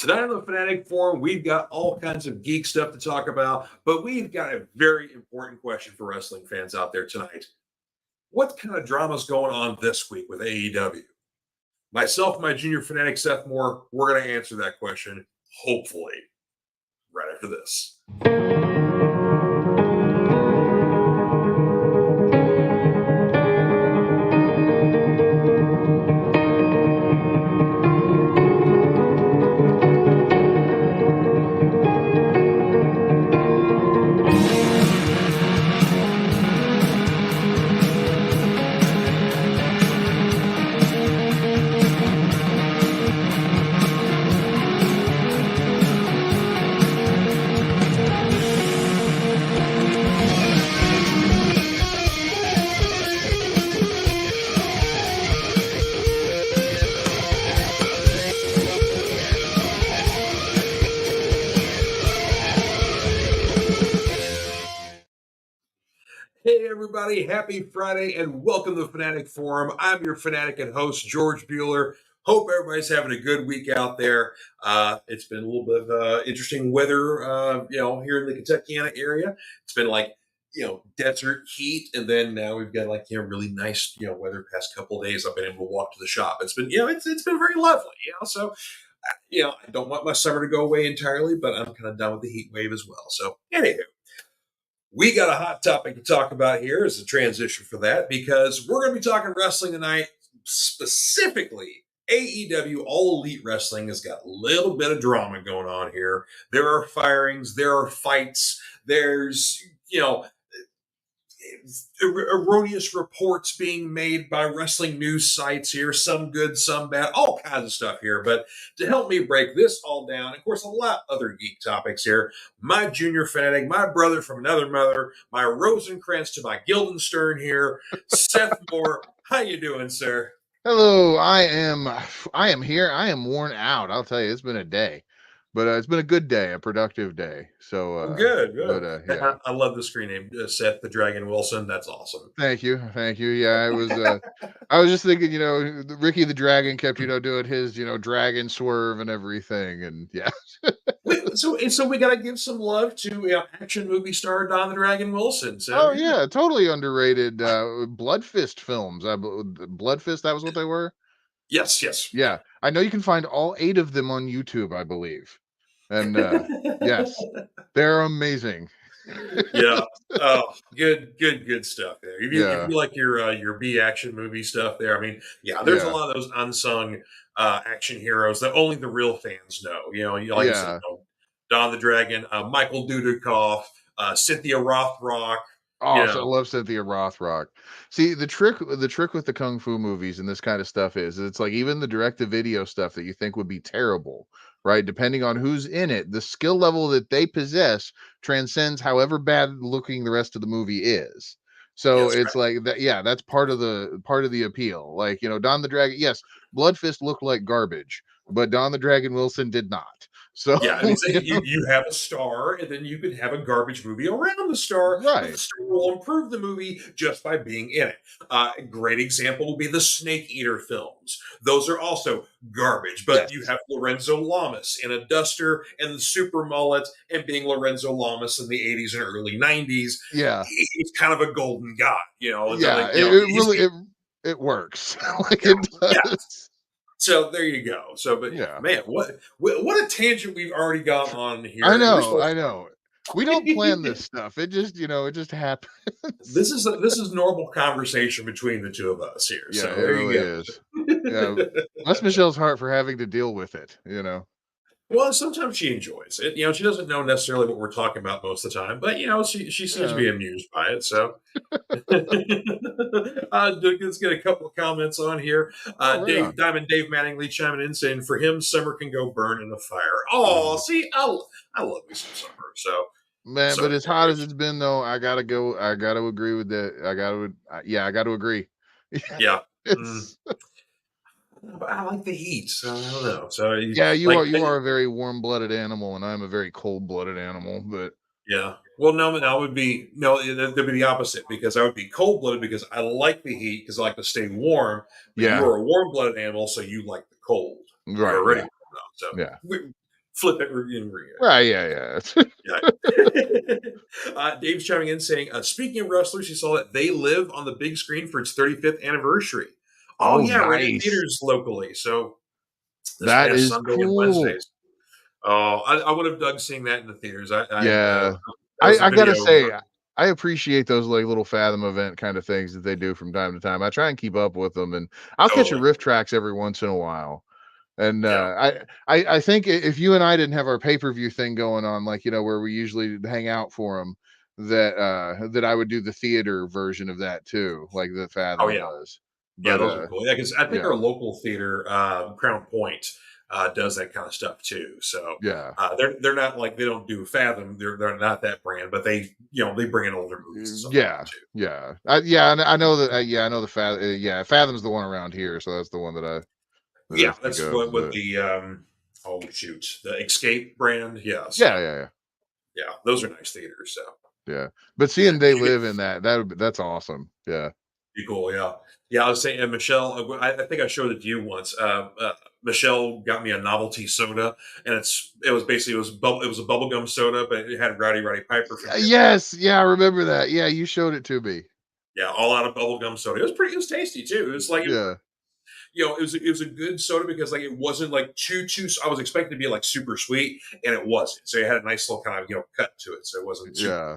Tonight on the Fanatic Forum, we've got all kinds of geek stuff to talk about, but we've got a very important question for wrestling fans out there tonight. What kind of drama's going on this week with AEW? Myself, my junior fanatic Seth Moore, we're going to answer that question, hopefully, right after this. Hey everybody, happy Friday and welcome to the Fanatic Forum. I'm your fanatic and host, George Buehler. Hope everybody's having a good week out there. It's been a little bit of interesting weather, here in the Kentuckiana area. It's been like, desert heat, and then now we've got really nice, weather past couple of days. I've been able to walk to the shop. It's been, it's been very lovely, So, I don't want my summer to go away entirely, but I'm kind of done with the heat wave as well. So, anywho. We got a hot topic to talk about here as a transition for that, because we're going to be talking wrestling tonight, specifically AEW, All Elite Wrestling has got a little bit of drama going on here. There are firings, there are fights, there's, erroneous reports being made by wrestling news sites here, some good, some bad, all kinds of stuff here. But to help me break this all down, of course, a lot of other geek topics here, my junior fanatic, my brother from another mother, my Rosencrantz to my Guildenstern here, Seth Moore. How you doing, sir? Hello, I am here. I am worn out. I'll tell you, it's been a day, but it's been a good day, a productive day. So good. But yeah. I love the screen name, Seth the Dragon Wilson. That's awesome. Thank you. Yeah, it was. I was just thinking, Ricky the Dragon kept, doing his, dragon swerve and everything, and yeah. So we got to give some love to action movie star Don the Dragon Wilson. So, oh yeah, totally underrated. Blood Fist films. Blood Fist. That was what they were. Yes. Yeah, I know you can find all 8 of them on YouTube, I believe. And yes, they're amazing. Yeah. Oh, good stuff there. If you like your B action movie stuff there, I mean, there's a lot of those unsung action heroes that only the real fans know. You said, Don the Dragon, Michael Dudikoff, Cynthia Rothrock. Oh, so I love Cynthia Rothrock. See, the trick with the kung fu movies and this kind of stuff is it's like even the direct-to-video stuff that you think would be terrible, right? Depending on who's in it, the skill level that they possess transcends however bad looking the rest of the movie is. So it's right. Like that, yeah, that's part of the appeal. Like, Don the Dragon, yes, Blood Fist looked like garbage, but Don the Dragon Wilson did not. So yeah, I mean, you have a star, and then you could have a garbage movie around the star. Right. But the star will improve the movie just by being in it. A great example will be the Snake Eater films. Those are also garbage, but you have Lorenzo Lamas in a duster and the super mullet, and being Lorenzo Lamas in the 80s and early 90s. Yeah, he's kind of a golden god, Yeah, it works. Like it does. Yeah. So there you go. So, but man, what a tangent we've already got on here. I know. We don't plan this stuff. It just, it just happens. This is normal conversation between the two of us here. Yeah, so it there really you go. is. Yeah, bless Michelle's heart for having to deal with it. Well, sometimes she enjoys it. She doesn't know necessarily what we're talking about most of the time, but she seems to be amused by it. So let's get a couple of comments on here. Diamond Dave Mattingly chiming in saying, for him, summer can go burn in the fire. Oh, see, I love me some summer. So man, but as hot as it's been though, I gotta agree with that. I gotta agree. Yeah. But I like the heat, so I don't know. So yeah, you are a very warm-blooded animal, and I'm a very cold-blooded animal. But yeah, well, no, I would be there'd be the opposite, because I would be cold-blooded because I like the heat because I like to stay warm. But you are a warm-blooded animal, so you like the cold. Right. Already. So flip it, review, and read. Right, yeah. Yeah. Dave's chiming in saying, speaking of wrestlers, he saw that They Live on the big screen for its 35th anniversary. Oh, Oh, yeah, right in nice. theaters locally. So this That past is Sunday and cool. Wednesdays. Oh, I would have dug seeing that in the theaters. Yeah. That was a I gotta video. say, I appreciate those, like, little Fathom event kind of things that they do from time to time. I try and keep up with them, and I'll catch a Totally. riff tracks every once in a while. And, Yeah. I think if you and I didn't have our pay-per-view thing going on, like, where we usually hang out for them, that I would do the theater version of that too, like the Oh, Fathom yeah. does. Yeah, But, those are cool. Yeah, because I think yeah, our local theater, Crown Point, does that kind of stuff too. So yeah. they're not like they don't do Fathom. They're not that brand, but they bring in older movies and stuff like that Yeah, too. yeah. Yeah, and I know that, yeah, I know the yeah, Fathom's the one around here, so that's the one that I Yeah, think that's of, what but the oh shoot, the Escape brand. Yeah, yeah, so yeah, yeah, those are nice theaters. So yeah. But seeing They Live in that's awesome. Yeah. be cool. Yeah, yeah. I was saying, and Michelle, I think I showed it to you once. Michelle got me a novelty soda, and it was a bubblegum soda, but it had Rowdy Piper from the other. Yes, yeah, I remember that. Yeah, you showed it to me. Yeah, all out of bubblegum soda. It was tasty too. It was like Yeah, it was a good soda because like it wasn't like too. I was expecting to be like super sweet, and it wasn't. So it had a nice little kind of cut to it. So it wasn't super. yeah.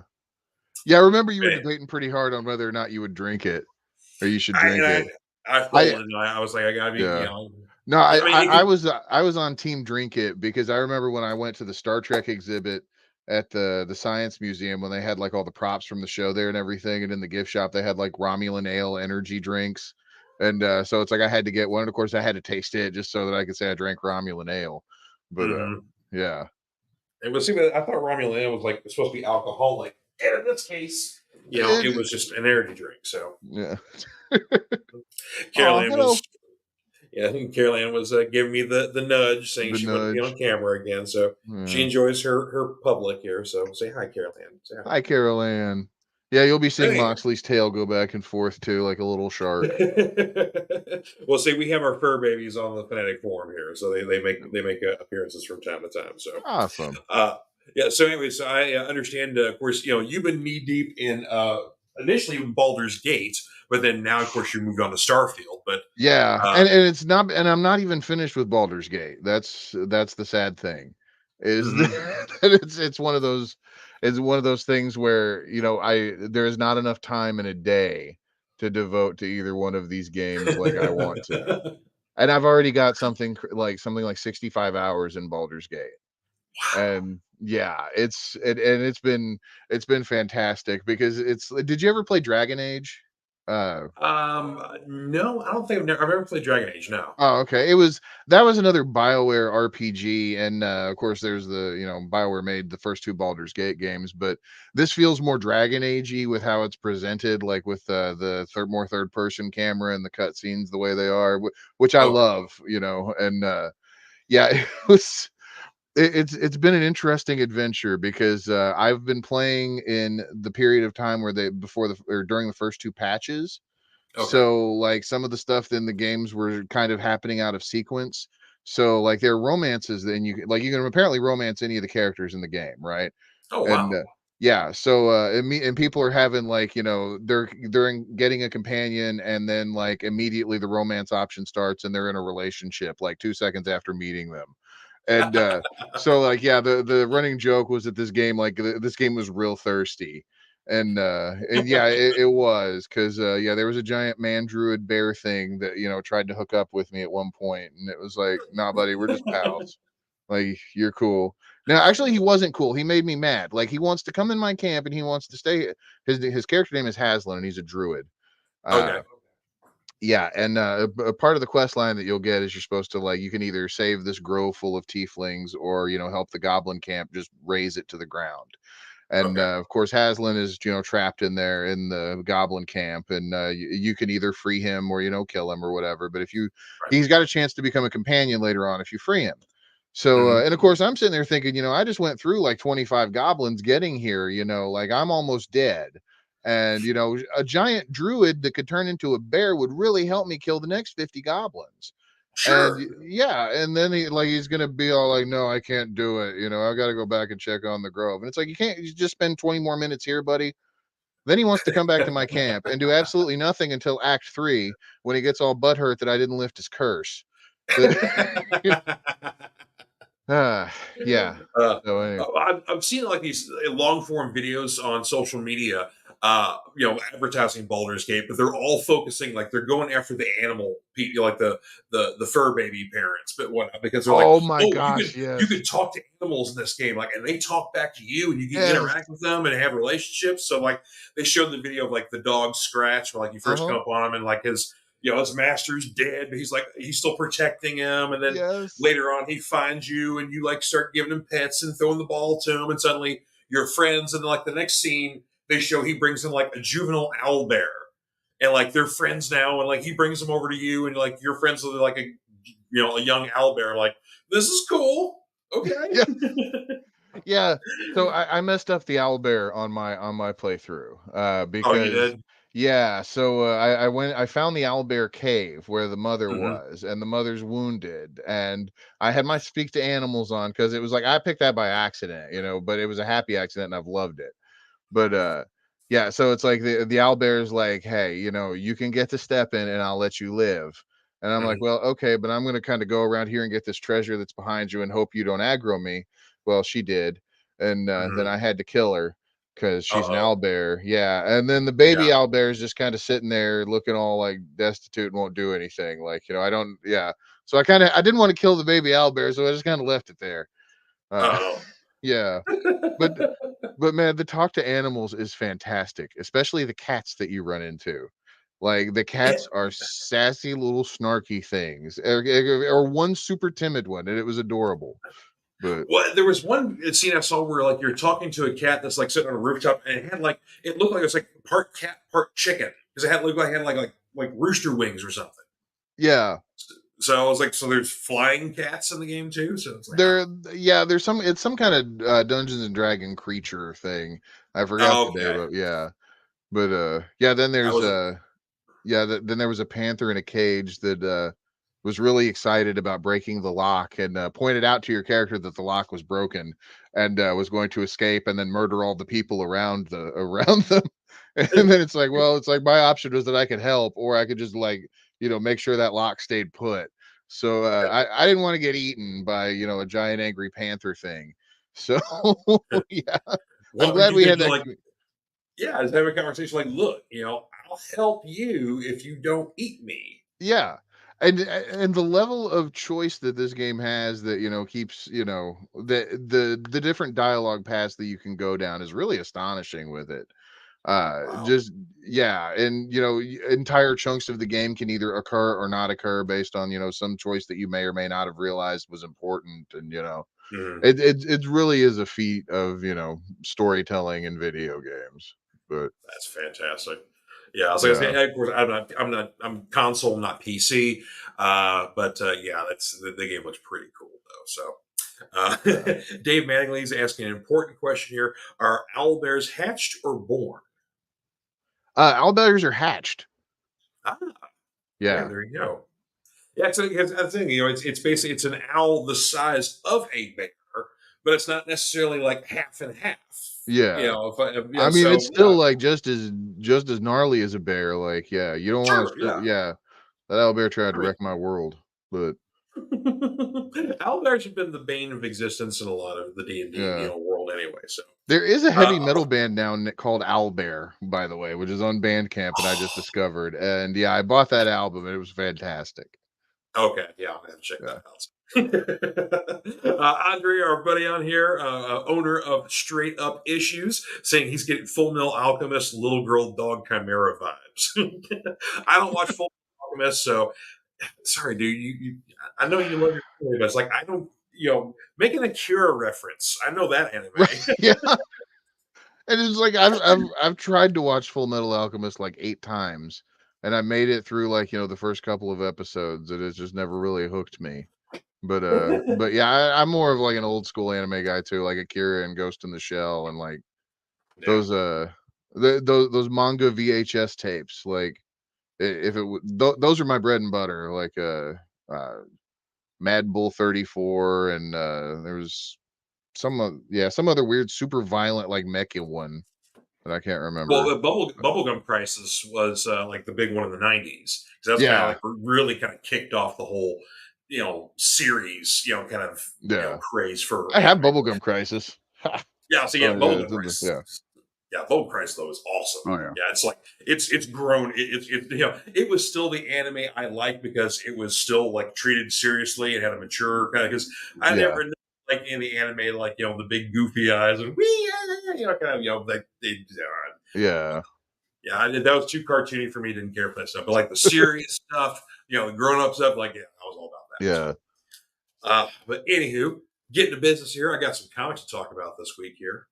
Yeah, I remember you were Man, debating pretty hard on whether or not you would drink it, or you should I drink and it. I I folded, and I was like, I gotta be, Yeah. No, I mean, it can. I was on team drink it because I remember when I went to the Star Trek exhibit at the Science Museum when they had, like, all the props from the show there and everything, and in the gift shop, they had, like, Romulan ale energy drinks, and, so it's like I had to get one, and of course, I had to taste it just so that I could say I drank Romulan ale, but, Mhm. yeah. And we'll see. But I thought Romulan was like supposed to be alcoholic, and in this case, It it was just an energy drink. So Yeah. Carol Oh, Ann hello. was, yeah, Carol Ann was giving me the nudge, saying The she wanted to be on nudge. camera again. So she Yeah. enjoys her public here. So say hi, Carol Ann. Say hi. Hi, Carol Ann. Yeah, you'll be seeing Anyway. Moxley's tail go back and forth too, like a little shark. Well, see, we have our fur babies on the Fanatic Forum here, so they make appearances from time to time. So, Awesome. uh, yeah. So anyway, so I understand. Of course, you've been knee deep in initially Baldur's Gate, but then now, of course, you moved on to Starfield. But Yeah, uh, and it's not, and I'm not even finished with Baldur's Gate. That's the sad thing, is that mhm. it's one of those things where, I there is not enough time in a day to devote to either one of these games like I want to. And I've already got something like 65 hours in Baldur's Gate. Wow. And yeah, it's been fantastic because did you ever play Dragon Age? Uh No, I don't think I've ever played Dragon Age. No. Oh, okay. That was another BioWare RPG, and, of course, there's BioWare made the first 2 Baldur's Gate games, but this feels more Dragon Agey with how it's presented, like, with, the more third-person camera and the cutscenes the way they are, which I Okay. love, and, yeah, it's been an interesting adventure because, I've been playing in the period of time where they before the or during the first 2 patches, Okay. so, like, some of the stuff in the games were kind of happening out of sequence. So, like, there are romances, then you can apparently romance any of the characters in the game, right? Oh And, wow. yeah, so, and people are having, like, they're getting a companion, and then, like, immediately the romance option starts, and they're in a relationship, like, 2 seconds after meeting them. And, so, like, yeah, the running joke was that this game was real thirsty. And yeah, it was, 'cause, yeah, there was a giant man druid bear thing that, tried to hook up with me at one point, and it was like, "Nah, buddy, we're just pals. Like, you're cool." Now, actually, he wasn't cool, he made me mad. Like, he wants to come in my camp, and he wants to stay. His character name is Haslin, and he's a druid. Okay. Uh, yeah, and, a part of the quest line that you'll get is you're supposed to, like, you can either save this grove full of tieflings or, help the goblin camp just raise it to the ground. And, Okay. of course, Haslin is, trapped in there in the goblin camp, and, you can either free him or, kill him or whatever, but if Right. he's got a chance to become a companion later on if you free him. So, Mhm. and of course, I'm sitting there thinking, I just went through like 25 goblins getting here, like I'm almost dead. And, a giant druid that could turn into a bear would really help me kill the next 50 goblins. And Sure. yeah, and then he's gonna be all like, "No, I can't do it. I got to go back and check on the grove." And it's like, you just spend 20 more minutes here, buddy. Then he wants to come back to my camp and do absolutely nothing until Act 3 when he gets all butthurt that I didn't lift his curse. But yeah. Uh, So anyway. I've seen like these long form videos on social media, advertising Baldur's Gate, but they're all focusing like they're going after the animal people, like the fur baby parents, but whatnot, because they're like, Oh my oh, gosh, you yes. can talk to animals in this game, like, and they talk back to you, and you can Yes. interact with them and have relationships. So like they showed the video of like the dog Scratch, when like you first Uh-huh. come up on him, and like his master's dead, but he's still protecting him, and then Yes. later on he finds you and you like start giving him pets and throwing the ball to him, and suddenly you're friends. And like the next scene they show, he brings in like a juvenile owl bear, and like they're friends now, and like he brings them over to you, and like you're friends with like a young owl bear. Like, this is cool. Okay. Yeah. Yeah. So I messed up the owlbear on my playthrough. Oh, you Because did. yeah, so I found the owlbear cave where the mother Hmm. was, and the mother's wounded, and I had my speak to animals on because it was like I picked that by accident, but it was a happy accident and I've loved it. But yeah, so it's like the owlbear's like, "Hey, you can get to step in and I'll let you live." And I'm like, Hmm. "Well, okay, but I'm gonna kind of go around here and get this treasure that's behind you and hope you don't aggro me." Well, she did, and then Hmm. I had to kill her because she's an Uh-oh. owlbear. Yeah, and then the baby Yeah. owlbear is just kind of sitting there looking all like destitute and won't do anything. Like, I don't. Yeah, so I didn't want to kill the baby owlbear, so I just kind of left it there. Uh, Uh-oh. yeah. But man, the talk to animals is fantastic, especially the cats that you run into. Like, the Yeah. cats are sassy little snarky things, or one super timid one, and it was adorable. But Well, there was one scene I saw where like you're talking to a cat that's like sitting on a rooftop, and it looked like it was like part cat, part chicken, because it had like rooster wings or something. yeah, So I was like, so there's flying cats in the game too. So it's like, there yeah, there's some kind of Dungeons and Dragon creature thing. I forgot oh, the name okay, of, yeah. But yeah, then I there's was yeah, then there was a panther in a cage that was really excited about breaking the lock, and pointed out to your character that the lock was broken, and was going to escape and then murder all the people around them. And then it's like, well, it's like my option was that I could help, or I could just like, make sure that lock stayed put. So I didn't want to get eaten by, a giant angry panther thing. So yeah, I'm well, glad you we could had be that. like, yeah, just have a conversation like, look, I'll help you if you don't eat me. Yeah. And the level of choice that this game has that, keeps, the different dialogue paths that you can go down is really astonishing with it. Wow. Just yeah, and entire chunks of the game can either occur or not occur based on, some choice that you may or may not have realized was important. And Mhm. it really is a feat of, storytelling in video games. But That's fantastic. Yeah, I was like, yeah. of course, I'm console, not PC. But yeah, the game looks pretty cool though. So, Yeah. Dave Mattingly's asking an important question here: are owl bears hatched or born? Owlbears are hatched. Ah, okay, Yeah. there you go. Yeah, it's the thing. It's basically it's an owl the size of a bear, but it's not necessarily like half and half. Yeah. I mean, it's So still yeah, like just as gnarly as a bear. Like, yeah, you don't want sure, to. yeah. Yeah, that owlbear tried I to mean, wreck my world, but Owlbears have been the bane of existence in a lot of the D&D, yeah, world anyway. So, there is a uh, heavy metal band now called Owlbear, by the way, which is on Bandcamp, and I just discovered. And yeah, I bought that album, and it was fantastic. okay, yeah, I'm gonna have to check Yeah, that out. Andre, our buddy on here, owner of Straight Up Issues, saying he's getting Full Metal Alchemist Little Girl Dog Chimera vibes. I don't watch Full Metal Alchemist, so sorry, dude. I know you love your anime, but it's like I don't. Making a Cure reference. I know that anime. right. Yeah, and it's like I've tried to watch Full Metal Alchemist like 8 times, and I made it through like the first couple of episodes, and it's just never really hooked me. But yeah, I'm more of like an old school anime guy too, like Akira and Ghost in the Shell, and like Yeah. those those manga VHS tapes. Like if it those are my bread and butter. Like Mad Bull 34, and there was some other weird, super violent like mecha one that I can't Well, remember. the Bubblegum Crisis was like the big one in the '90s. So that's kind of Yeah, like really kind of kicked off the whole, series, kind of, yeah. craze for I have anime. Bubblegum Crisis. Yeah, so Oh yeah, yeah, Bubblegum it's in the, Crisis. yeah. Yeah, Vogue Christ though is awesome. Oh yeah, Yeah, it's like it's grown. It was still the anime I liked because it was still like treated seriously. It had a mature kind of because I yeah, never like in the anime like the big goofy eyes and we kind of like yeah, that was too cartoony for me. Didn't care for that stuff, but like the serious stuff, the grown up stuff, like I was all about that. yeah. So, but anywho, getting to business here. I got some comics to talk about this week here.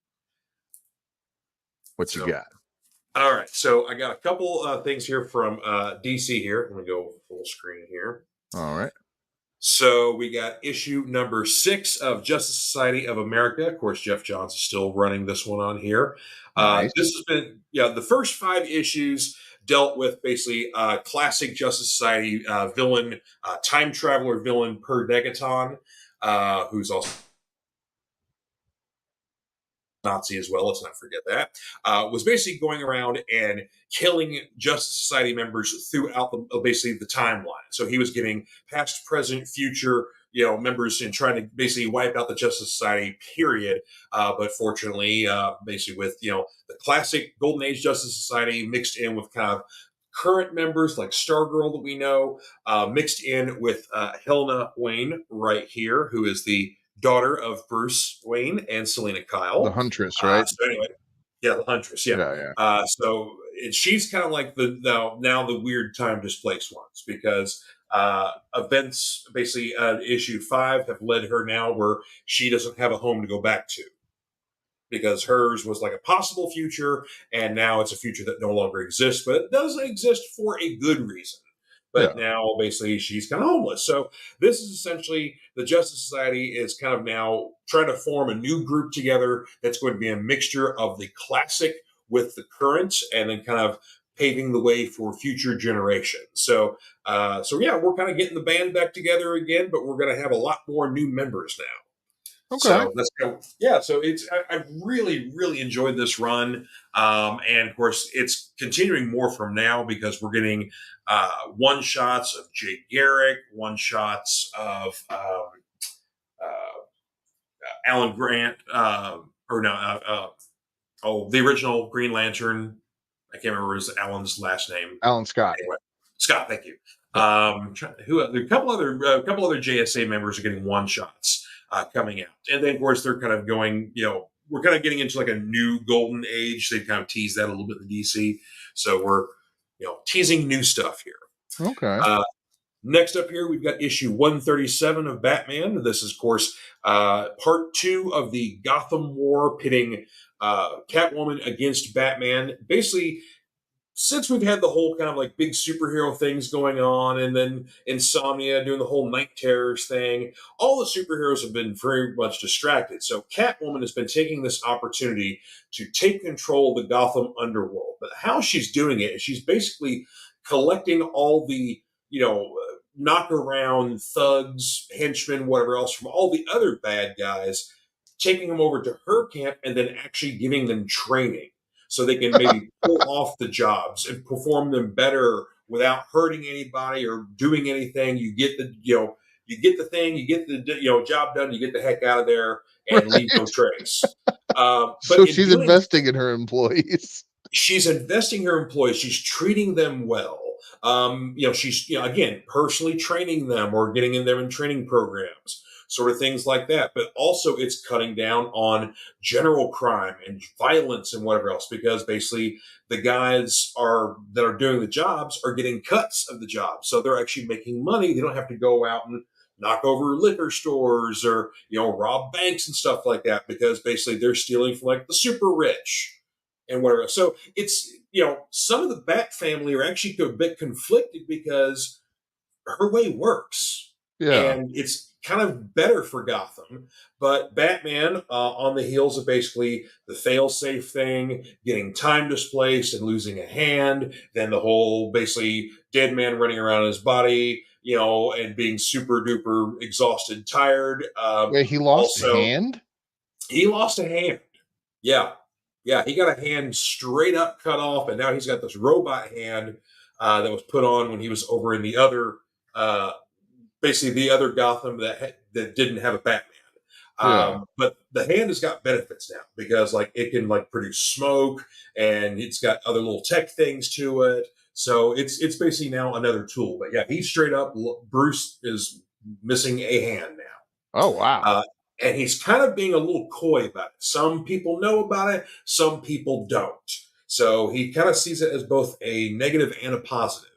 What you So got? all right, so I got a couple things here from DC here. Let me go full screen here. All right, So we got issue number 6 of Justice Society of America. Of course, Jeff Johns is still running this one on here. nice. This has been, the first 5 issues dealt with basically classic Justice Society villain, time traveler villain Per Degaton, who's also Nazi as well, let's not forget that, was basically going around and killing Justice Society members throughout basically the timeline. So he was getting past, present, future, members and trying to basically wipe out the Justice Society, period. But fortunately, basically with, the classic Golden Age Justice Society mixed in with kind of current members like Stargirl that we know, mixed in with Helena Wayne right here, who is the daughter of Bruce Wayne and Selena The Kyle. Huntress, right? So anyway, yeah, the Huntress, yeah. Yeah, yeah. So she's kind of like the now the weird time displaced ones because events basically issue 5 have led her now where she doesn't have a home to go back to because hers was like a possible future and now it's a future that no longer exists, but it does exist for a good reason. But Yeah. now basically she's kind of homeless. So this is essentially the Justice Society is kind of now trying to form a new group together that's going to be a mixture of the classic with the current and then kind of paving the way for future generations. So yeah, we're kind of getting the band back together again, but we're going to have a lot more new members now. Okay. So let's go. Yeah, so I've really really enjoyed this run, and of course it's continuing more from now because we're getting one shots of Jay Garrick, one shots of Alan Grant, or no, the original Green Lantern. I can't remember his Alan's last name. Alan Scott. Anyway, Scott, thank you. Yeah. Who a couple other JSA members are getting one shots coming out, and then of course they're kind of going. We're kind of getting into like a new golden age. They kind of tease that a little bit in DC, so we're teasing new stuff here. Okay. Next up here, we've got issue 137 of Batman. This is, of course, part 2 of the Gotham War pitting Catwoman against Batman. Basically, since we've had the whole kind of like big superhero things going on and then Insomnia doing the whole Night Terrors thing, all the superheroes have been very much distracted. So Catwoman has been taking this opportunity to take control of the Gotham underworld. But how she's doing it is she's basically collecting all the, knock around thugs, henchmen, whatever else from all the other bad guys, taking them over to her camp and then actually giving them training so they can maybe pull off the jobs and perform them better without hurting anybody or doing anything. You get the thing, you get the job done, you get the heck out of there and leave no Right. trace. So But in she's doing, investing in her employees. she's investing her employees. She's treating them well. She's again personally training them or getting in them in training programs, sort of things like that. But also, it's cutting down on general crime and violence and whatever else because basically the guys that are doing the jobs are getting cuts of the job, so they're actually making money. They don't have to go out and knock over liquor stores or rob banks and stuff like that because basically they're stealing from like the super rich and whatever. So it's some of the Bat family are actually a bit conflicted because her way works Yeah. and it's kind of better for Gotham. But Batman, on the heels of basically the fail-safe thing, getting time displaced and losing a hand, then the whole basically dead man running around his body, and being super duper exhausted, tired. Wait, he lost a Also, hand? he lost a hand. Yeah. Yeah. He got a hand straight up cut off, and now he's got this robot hand that was put on when he was over in the other, basically the other Gotham that didn't have a Batman. Yeah. But the hand has got benefits now because like it can like produce smoke and it's got other little tech things to it. So it's basically now another tool. But yeah, he's straight up. Bruce is missing a hand now. Oh, wow. Uh, and he's kind of being a little coy about it. Some people know about it, some people don't. So he kind of sees it as both a negative and a positive.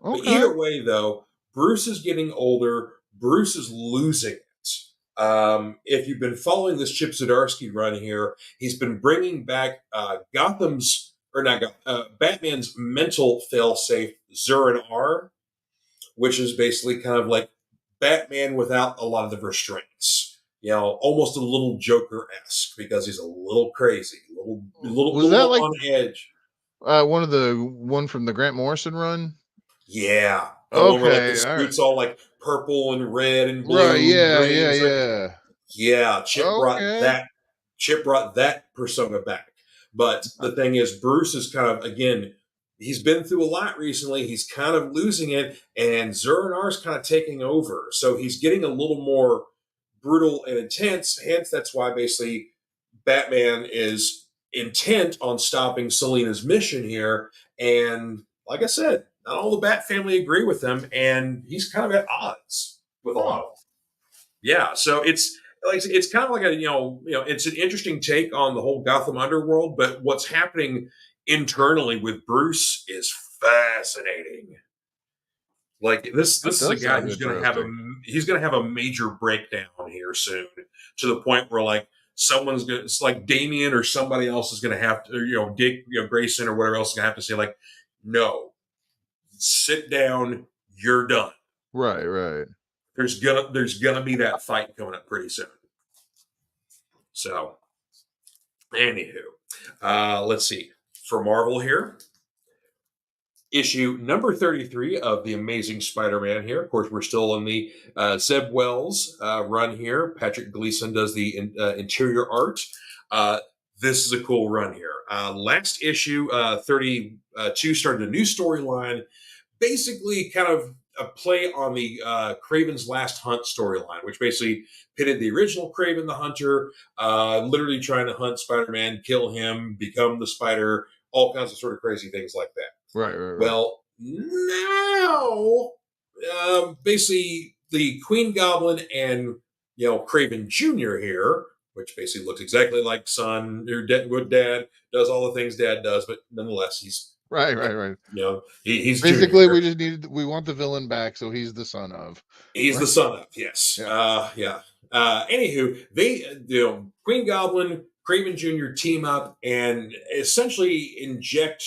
But Okay. either way, though, Bruce is getting older. Bruce is losing it. If you've been following this Chip Zdarsky run here, he's been bringing back Batman's mental failsafe Zur R, which is basically kind of like Batman without a lot of the restraints. Almost a little Joker-esque because he's a little crazy, Was that little like on edge. one from the Grant Morrison run? Yeah, the one where like Okay. his All right. suit's all like purple and red and Right. blue and Yeah. green. Yeah. It's like, Yeah. yeah, Chip brought Okay. that. Chip brought that persona back. But the thing is, Bruce is kind of again. He's been through a lot recently. He's kind of losing it, and Zur-En-Arr is kind of taking over. So he's getting a little more brutal and intense. Hence, that's why basically Batman is intent on stopping Selina's mission here. And like I said, not all the Bat family agree with him, and he's kind of at odds with a lot Huh. of them. Yeah, so it's kind of like a it's an interesting take on the whole Gotham underworld, but what's happening internally with Bruce is fascinating. Like That this is a does guy sound who's going to have interesting. a major breakdown here soon, to the point where like someone's going to, it's like Damien or somebody else is going to have to, or, Dick, Grayson or whatever else is going to have to say like, no, sit down, you're done. Right. Right. There's gonna be that fight coming up pretty soon. So, anywho, let's see. For Marvel here, issue number 33 of The Amazing Spider-Man here. Of course, we're still in the Zeb Wells run here. Patrick Gleason does the interior art. This is a cool run here. Last issue, 32, started a new storyline, basically kind of a play on the Kraven's Last Hunt storyline, which basically pitted the original Kraven the Hunter, literally trying to hunt Spider-Man, kill him, become the Spider, all kinds of sort of crazy things like that. Right. Right. Right. Well, now, basically, the Queen Goblin and Kraven Jr. here, which basically looks exactly like son or what dad does, all the things dad does, but nonetheless, he's Right. Right. Right. he's Basically, Junior. we want the villain back, so he's the son of. He's Right. the son of, yes. Yeah. Yeah. Anywho, Queen Goblin, Kraven Jr. team up and essentially inject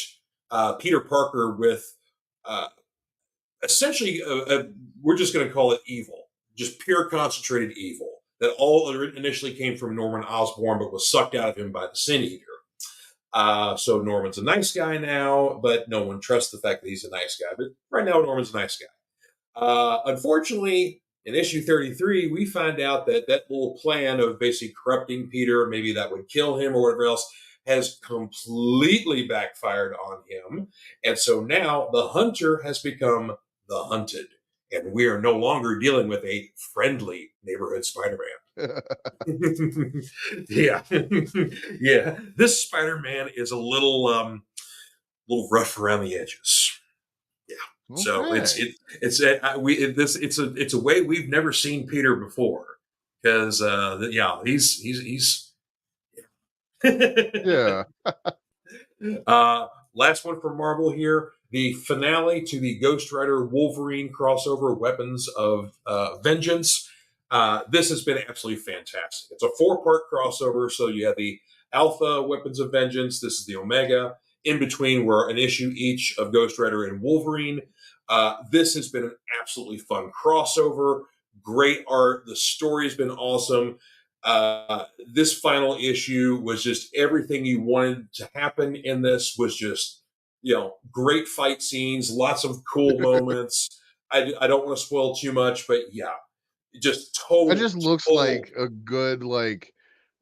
Peter Parker with essentially, we're just going to call it evil, just pure concentrated evil that all initially came from Norman Osborn, but was sucked out of him by the Sin Eater. So Norman's a nice guy now, but no one trusts the fact that he's a nice guy. But right now, Norman's a nice guy. Unfortunately, in issue 33, we find out that that little plan of basically corrupting Peter, maybe that would kill him or whatever else, has completely backfired on him. And so now the hunter has become the hunted. And we are no longer dealing with a friendly neighborhood Spider-Man. Yeah. Yeah. This Spider-Man is a little rough around the edges. So Okay. it's a way we've never seen Peter before, because he's Yeah. last one for Marvel here, the finale to the Ghost Rider Wolverine crossover, Weapons of Vengeance. This has been absolutely fantastic. It's a 4-part crossover, so you have the Alpha Weapons of Vengeance. This is the Omega. In between were an issue each of Ghost Rider and Wolverine. This has been an absolutely fun crossover. Great art. The story has been awesome. This final issue was just everything you wanted to happen in this. Was just great fight scenes, lots of cool moments. I don't want to spoil too much, but yeah, just That total just looks total. like a good, like,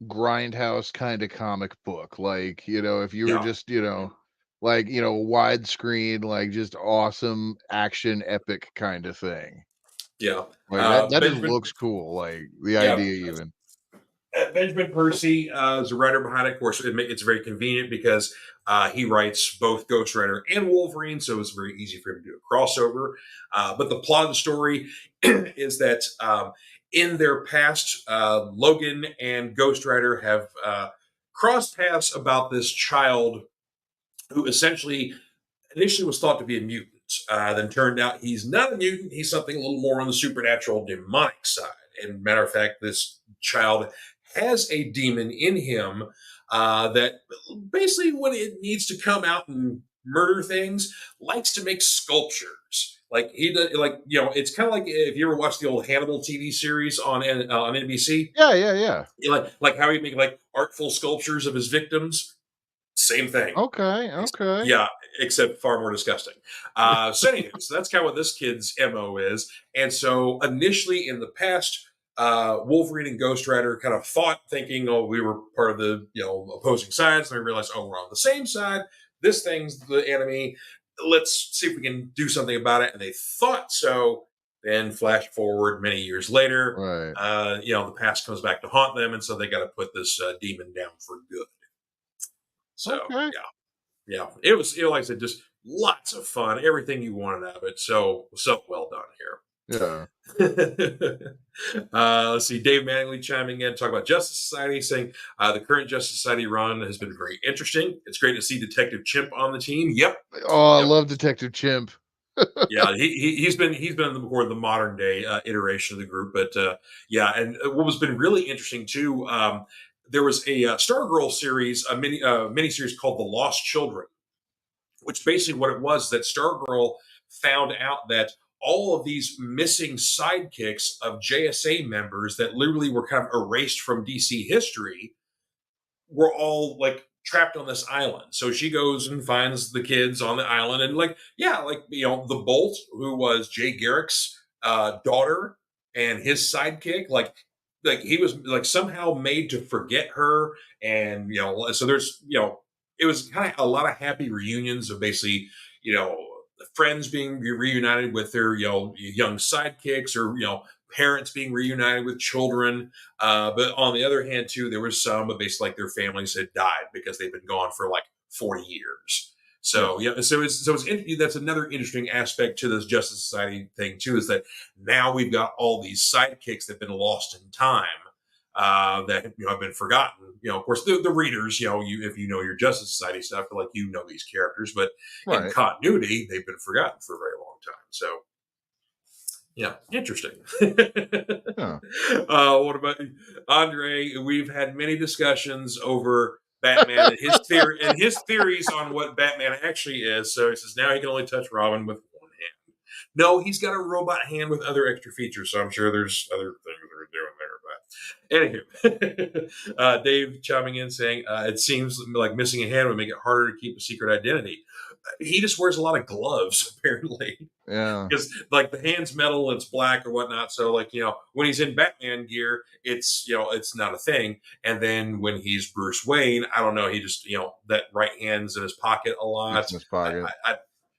grindhouse kinda comic book, like, if you were Yeah, just, like, widescreen, like, just awesome action epic kinda thing. yeah. Like, that just Benjamin, looks cool, like, the yeah, idea even. Benjamin Percy is the writer behind it. Of course, it's very convenient because he writes both Ghost Rider and Wolverine, so it's very easy for him to do a crossover. But the plot of the story is that in their past, Logan and Ghost Rider have crossed paths about this child who essentially initially was thought to be a mutant. Then turned out he's not a mutant. He's something a little more on the supernatural demonic side. And matter of fact, this child has a demon in him that basically, when it needs to come out and murder things, likes to make sculptures. Like he does, like it's kind of like if you ever watched the old Hannibal TV series on NBC. Yeah, yeah, yeah. Like how he make like artful sculptures of his victims. Same thing. Okay, okay. Yeah, except far more disgusting. So that's kind of what this kid's MO is. And so initially in the past, Wolverine and Ghost Rider kind of fought, thinking, "Oh, we were part of the opposing sides." And we realized, "Oh, we're on the same side. This thing's the enemy. Let's see if we can do something about it." And they thought so. Then flash forward many years later, Right. the past comes back to haunt them, and so they got to put this demon down for good. So Okay. yeah. Yeah, it was, like I said, just lots of fun. Everything you wanted out of it. So well done Yeah. here. Let's see. Dave Mattingly chiming in, talk about Justice Society, saying the current Justice Society run has been very interesting. It's great to see Detective Chimp on the team. Yep, Oh, I yep, love Detective Chimp. yeah. He's been more of the modern day iteration of the group, but yeah. And what has been really interesting too. There was a Stargirl series, a mini series called The Lost Children, which basically what it was that Stargirl found out that all of these missing sidekicks of JSA members that literally were kind of erased from DC history were all like trapped on this island. So she goes and finds the kids on the island, and the Bolt, who was Jay Garrick's daughter, and his sidekick, like he was like somehow made to forget her, and so there's it was kind of a lot of happy reunions of basically you know friends being reunited with their young sidekicks, or parents being reunited with children. But on the other hand, too, there was some, but basically like their families had died because they've been gone for like 40 years. So Yeah. yeah, that's another interesting aspect to this Justice Society thing too, is that now we've got all these sidekicks that have been lost in time, that have been forgotten. Of course, the readers, if you know your Justice Society stuff, like these characters, but in Right. continuity, they've been forgotten for a very long time. So yeah, interesting. Yeah. What about Andre? We've had many discussions over Batman and his theories on what Batman actually is. So he says now he can only touch Robin with one hand. No, he's got a robot hand with other extra features. So I'm sure there's other things they're doing there. But anywho, Dave chiming in saying it seems like missing a hand would make it harder to keep a secret identity. He just wears a lot of gloves, apparently, Yeah. because like the hand's metal and it's black or whatnot. So like when he's in Batman gear, it's not a thing. And then when he's Bruce Wayne, I don't know. He just that right hand's in his pocket a It's lot. in his I, pocket. I, I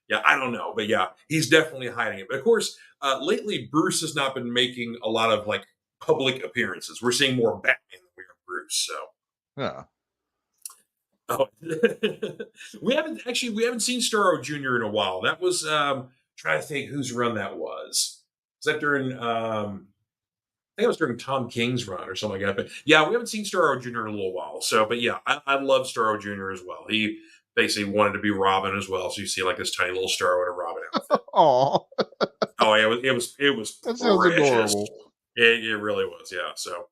yeah, I don't know, but yeah, he's definitely hiding it. But of course, lately Bruce has not been making a lot of like public appearances. We're seeing more Batman than we are Bruce. So. Yeah. Oh, we haven't seen Starro Jr. in a while. That was trying to think whose run that was. Was that during I think it was during Tom King's run or something like that. But yeah, we haven't seen Starro Jr. in a little while. So, but yeah, I love Starro Jr. as well. He basically wanted to be Robin as well. So you see like this tiny little Starro in a Robin outfit. Oh, Oh yeah, it was that sounds precious. adorable. It really was, yeah. So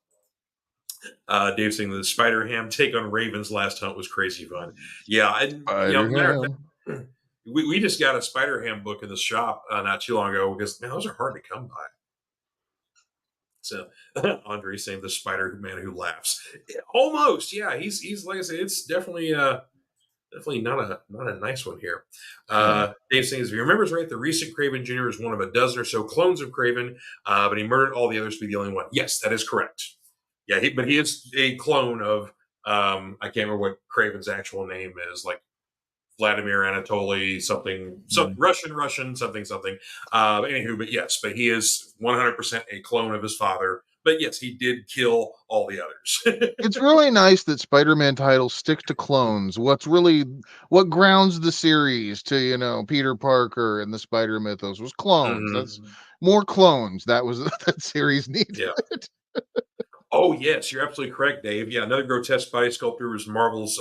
Dave saying the Spider Ham take on Ravens last hunt was crazy fun. Yeah, and Spider matter of Ham. fact, we just got a Spider Ham book in the shop not too long ago because man, those are hard to come by. So Andre saying the Spider Man who laughs, almost, yeah. He's like I said, it's definitely. Definitely not a nice one here. No. Dave saying, if he remembers right, the recent Craven Jr. is one of a dozen or so clones of Craven, but he murdered all the others to be the only one. Yes, that is correct. Yeah, but he is a clone of I can't remember what Craven's actual name is, like Vladimir Anatoly, something, Mm. Russian, something, something. Anywho, but yes, but he is 100% a clone of his father. But yes, he did kill all the others. It's really nice that Spider-Man titles stick to clones. What grounds the series to, Peter Parker and the Spider mythos was clones. Mhm. That's more clones. That was that series needed. Yeah. Oh yes, you're absolutely correct, Dave. Yeah, another grotesque body sculptor was Marvel's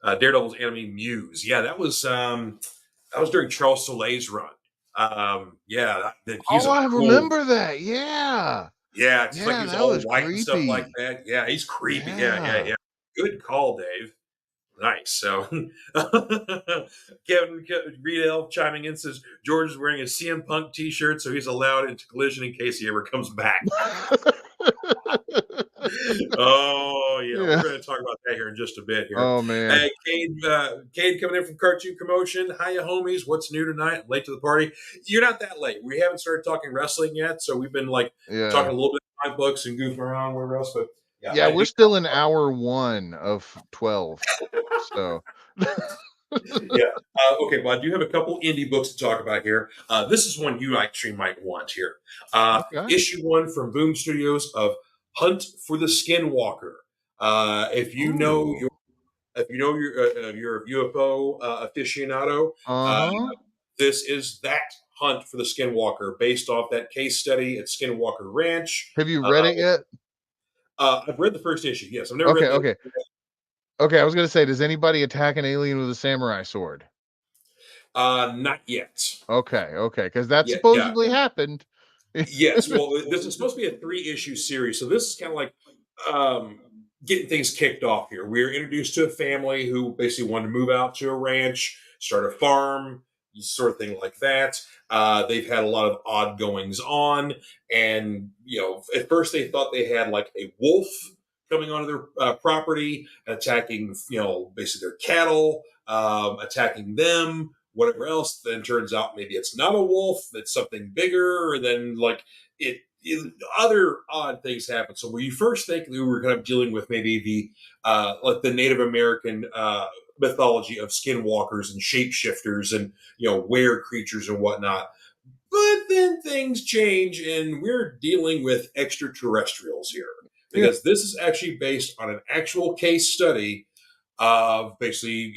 Daredevil's enemy Muse. Yeah, that was during Charles Solei's run. Yeah, he's Oh, a I cool. remember that. Yeah. Yeah, it's just like he Yeah, was that all was white and stuff like creepy. that. Yeah, he's creepy. Yeah. Yeah. Good call, Dave. Nice. So, Kevin Riedel chiming in says George is wearing a CM Punk T-shirt, so he's allowed into Collision in case he ever comes back. Oh yeah, we're Yeah. going to talk about that here in just a bit. Here, Oh man. Cade coming in from Cartoon Commotion. Hiya, homies. What's new tonight? Late to the party. You're not that late. We haven't started talking wrestling yet, so we've been like talking Yeah. a little bit of comic books and goofing around where else. But yeah, Yeah, I we're do. still in hour 1 of 12. So, Yeah. Okay. Well, I do have a couple indie books to talk about here. This is one you actually might want here. okay. Issue one from Boom Studios of Hunt for the Skinwalker. If you know Ooh. you're a UFO aficionado, uh, Uh-huh. this is that hunt for the Skinwalker based off that case study at Skinwalker Ranch. Have you Uh, read it yet? I've read the first issue. Yes, I've never Okay, read the. okay. Okay, I was gonna say, does anybody attack an alien with a samurai sword? Not yet. Okay, okay, because that Yeah. supposedly happened. Yes. Well, this is supposed to be a 3 issue series, so this is kind of like um, getting things kicked off here. We are introduced to a family who basically wanted to move out to a ranch, start a farm, sort of thing like that. They've had a lot of odd goings on, and at first they thought they had like a wolf coming onto their property, attacking, basically their cattle, attacking them, whatever else. Then turns out maybe it's not a wolf, it's something bigger, or then like other odd things happen. So when you first think we were kind of dealing with maybe the like the Native American mythology of skinwalkers and shapeshifters and were creatures and whatnot. But then things change, and we're dealing with extraterrestrials here Yeah. because this is actually based on an actual case study of basically,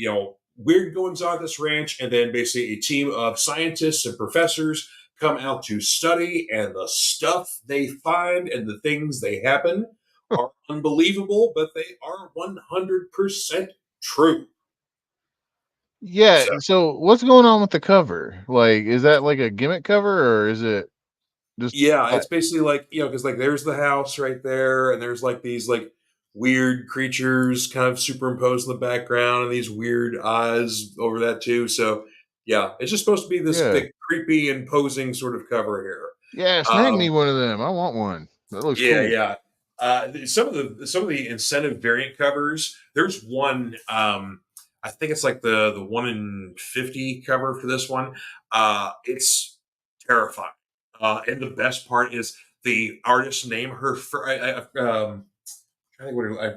weird goings on at this ranch, and then basically a team of scientists and professors come out to study, and the stuff they find and the things they happen are unbelievable, but they are 100% true. Yeah, So, so what's going on with the cover? Like, is that like a gimmick cover or is it just yeah, I it's basically like, because like there's the house right there, and there's like these like weird creatures kind of superimposed in the background, and these weird eyes over that too. So yeah, it's just supposed to be this yeah. big, creepy, imposing sort of cover here. Yeah, snag me Um, one of them. I want one. That looks yeah, cool. yeah. Some of the incentive variant covers. There's one. I think it's like the 1 in 50 cover for this one. It's terrifying. And the best part is the artist's name. I think I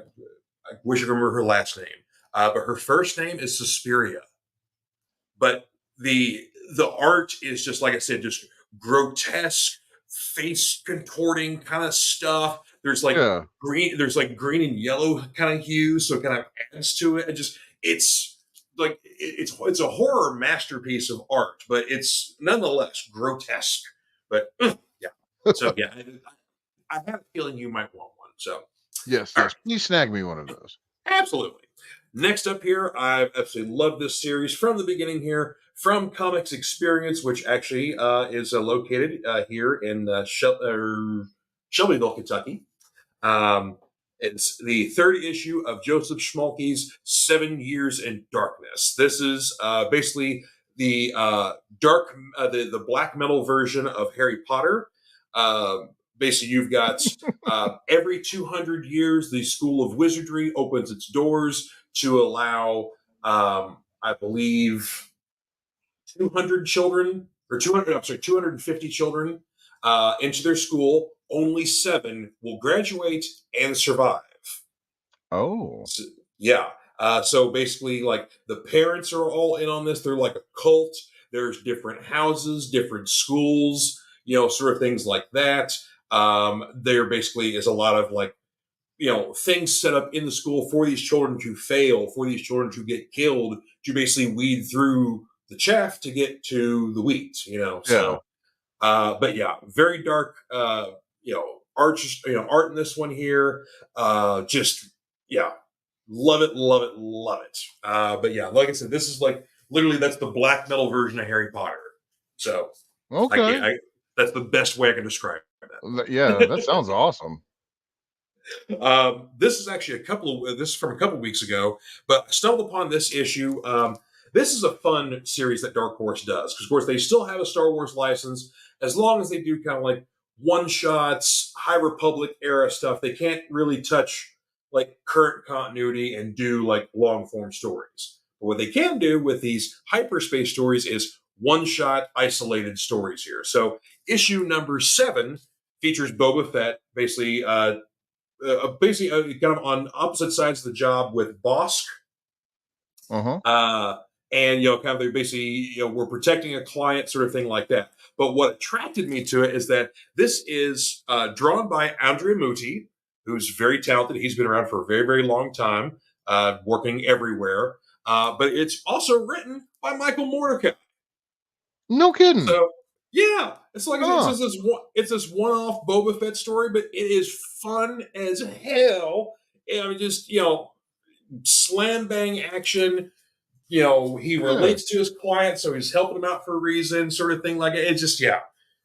wish I remember her last name. But her first name is Suspiria. But the art is just like I said, just grotesque, face contorting kind of stuff. Yeah. There's like green and yellow kind of hues, so it kind of adds to it. It's like it's a horror masterpiece of art, but it's nonetheless grotesque. But yeah, so yeah, I have a feeling you might want one. So Yes, all right. yes. Please snag me one of those. Absolutely. Next up here, I absolutely love this series from the beginning here, from Comics Experience, which actually is located here in Shelbyville, Kentucky. Um, it's the third issue of Joseph Schmalke's 7 Years in Darkness. This is basically the the black metal version of Harry Potter. Basically, you've got every 200 years, the School of Wizardry opens its doors to allow I believe 200 children or 200, I'm sorry, 250 children into their school. Only 7 will graduate and survive. Oh, So, yeah. So basically, like the parents are all in on this. They're like a cult. There's different houses, different schools, sort of things like that. There basically is a lot of like, things set up in the school for these children to fail, for these children to get killed, to basically weed through the chaff to get to the wheat. yeah. So, but yeah, very dark, art, art in this one here. Just, yeah, love it, love it, love it. But yeah, like I said, this is like literally that's the black metal version of Harry Potter. So I Okay. can't. That's the best way I can describe Yeah, that that. sounds awesome. This is actually this is from a couple weeks ago, but I stumbled upon this issue. This is a fun series that Dark Horse does because, of course, they still have a Star Wars license. As long as they do kind of like one shots, High Republic era stuff, they can't really touch like current continuity and do like long form stories. But what they can do with these hyperspace stories is one shot, isolated stories here. So issue number 7 features Boba Fett basically kind of on opposite sides of the job with Bosk. Uh-huh. And kind of they're basically we're protecting a client, sort of thing like that. But what attracted me to it is that this is drawn by Andrea Muti, who's very talented. He's been around for a very very long time, working everywhere. But it's also written by Michael Mordecai. No kidding. So yeah, it's like it's Huh. just this one-off Boba Fett story, but it is fun as hell. And I mean, just slam bang action. He Yeah. relates to his client, so he's helping him out for a reason, sort of thing like it. It's just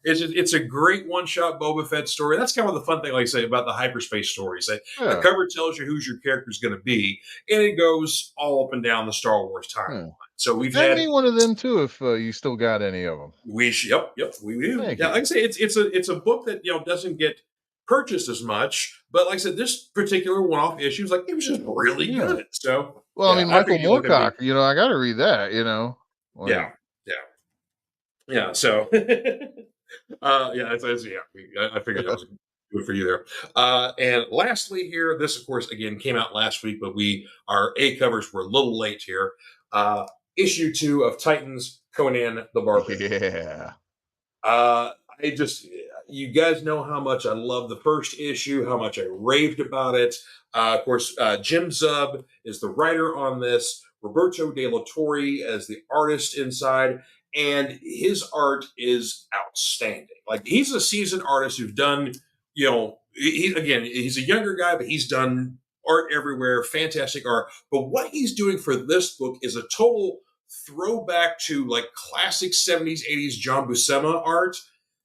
it's a great one-shot Boba Fett story. That's kind of the fun thing, like I say, about the hyperspace stories. The Yeah. cover tells you who's your character's going to be, and it goes all up and down the Star Wars timeline. Yeah. So we've Send me had one of them too if you still got any of them. yep, we do. Thank Yeah, you. like I say, it's a book that doesn't get purchased as much, but like I said, this particular one-off issue is like it was just really Yeah. good. So Well, I yeah, mean, I Michael figured you look at me. Moorcock, I got to read that, like, Yeah, yeah, yeah. So yeah, I figured that was good for you there. And lastly, here, this of course again came out last week, but our A covers were a little late here. Issue 2 of Titans Conan the Barbarian. yeah. I just, you guys know how much I love the first issue, how much I raved about it. Of course, Jim Zub is the writer on this, Roberto De La Torre as the artist inside, and his art is outstanding. Like, he's a seasoned artist who's done, he's a younger guy, but he's done art everywhere, fantastic art. But what he's doing for this book is a total throwback to like classic 70s, 80s John Buscema art.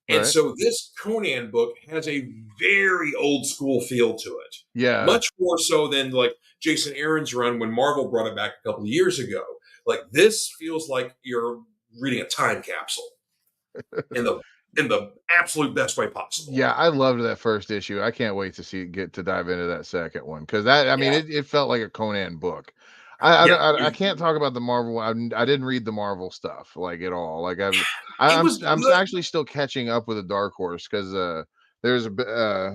And Right. so this Conan book has a very old school feel to it, Yeah. much more so than like Jason Aaron's run when Marvel brought it back a couple of years ago. Like this feels like you're reading a time capsule in the absolute best way possible. Yeah, I loved that first issue. I can't wait to get to dive into that second one because I mean, Yeah, it felt like a Conan book. I yeah. don't- I can't talk about the Marvel. I didn't read the Marvel stuff like at all. Like It was I'm good. actually still catching up with a Dark Horse because there's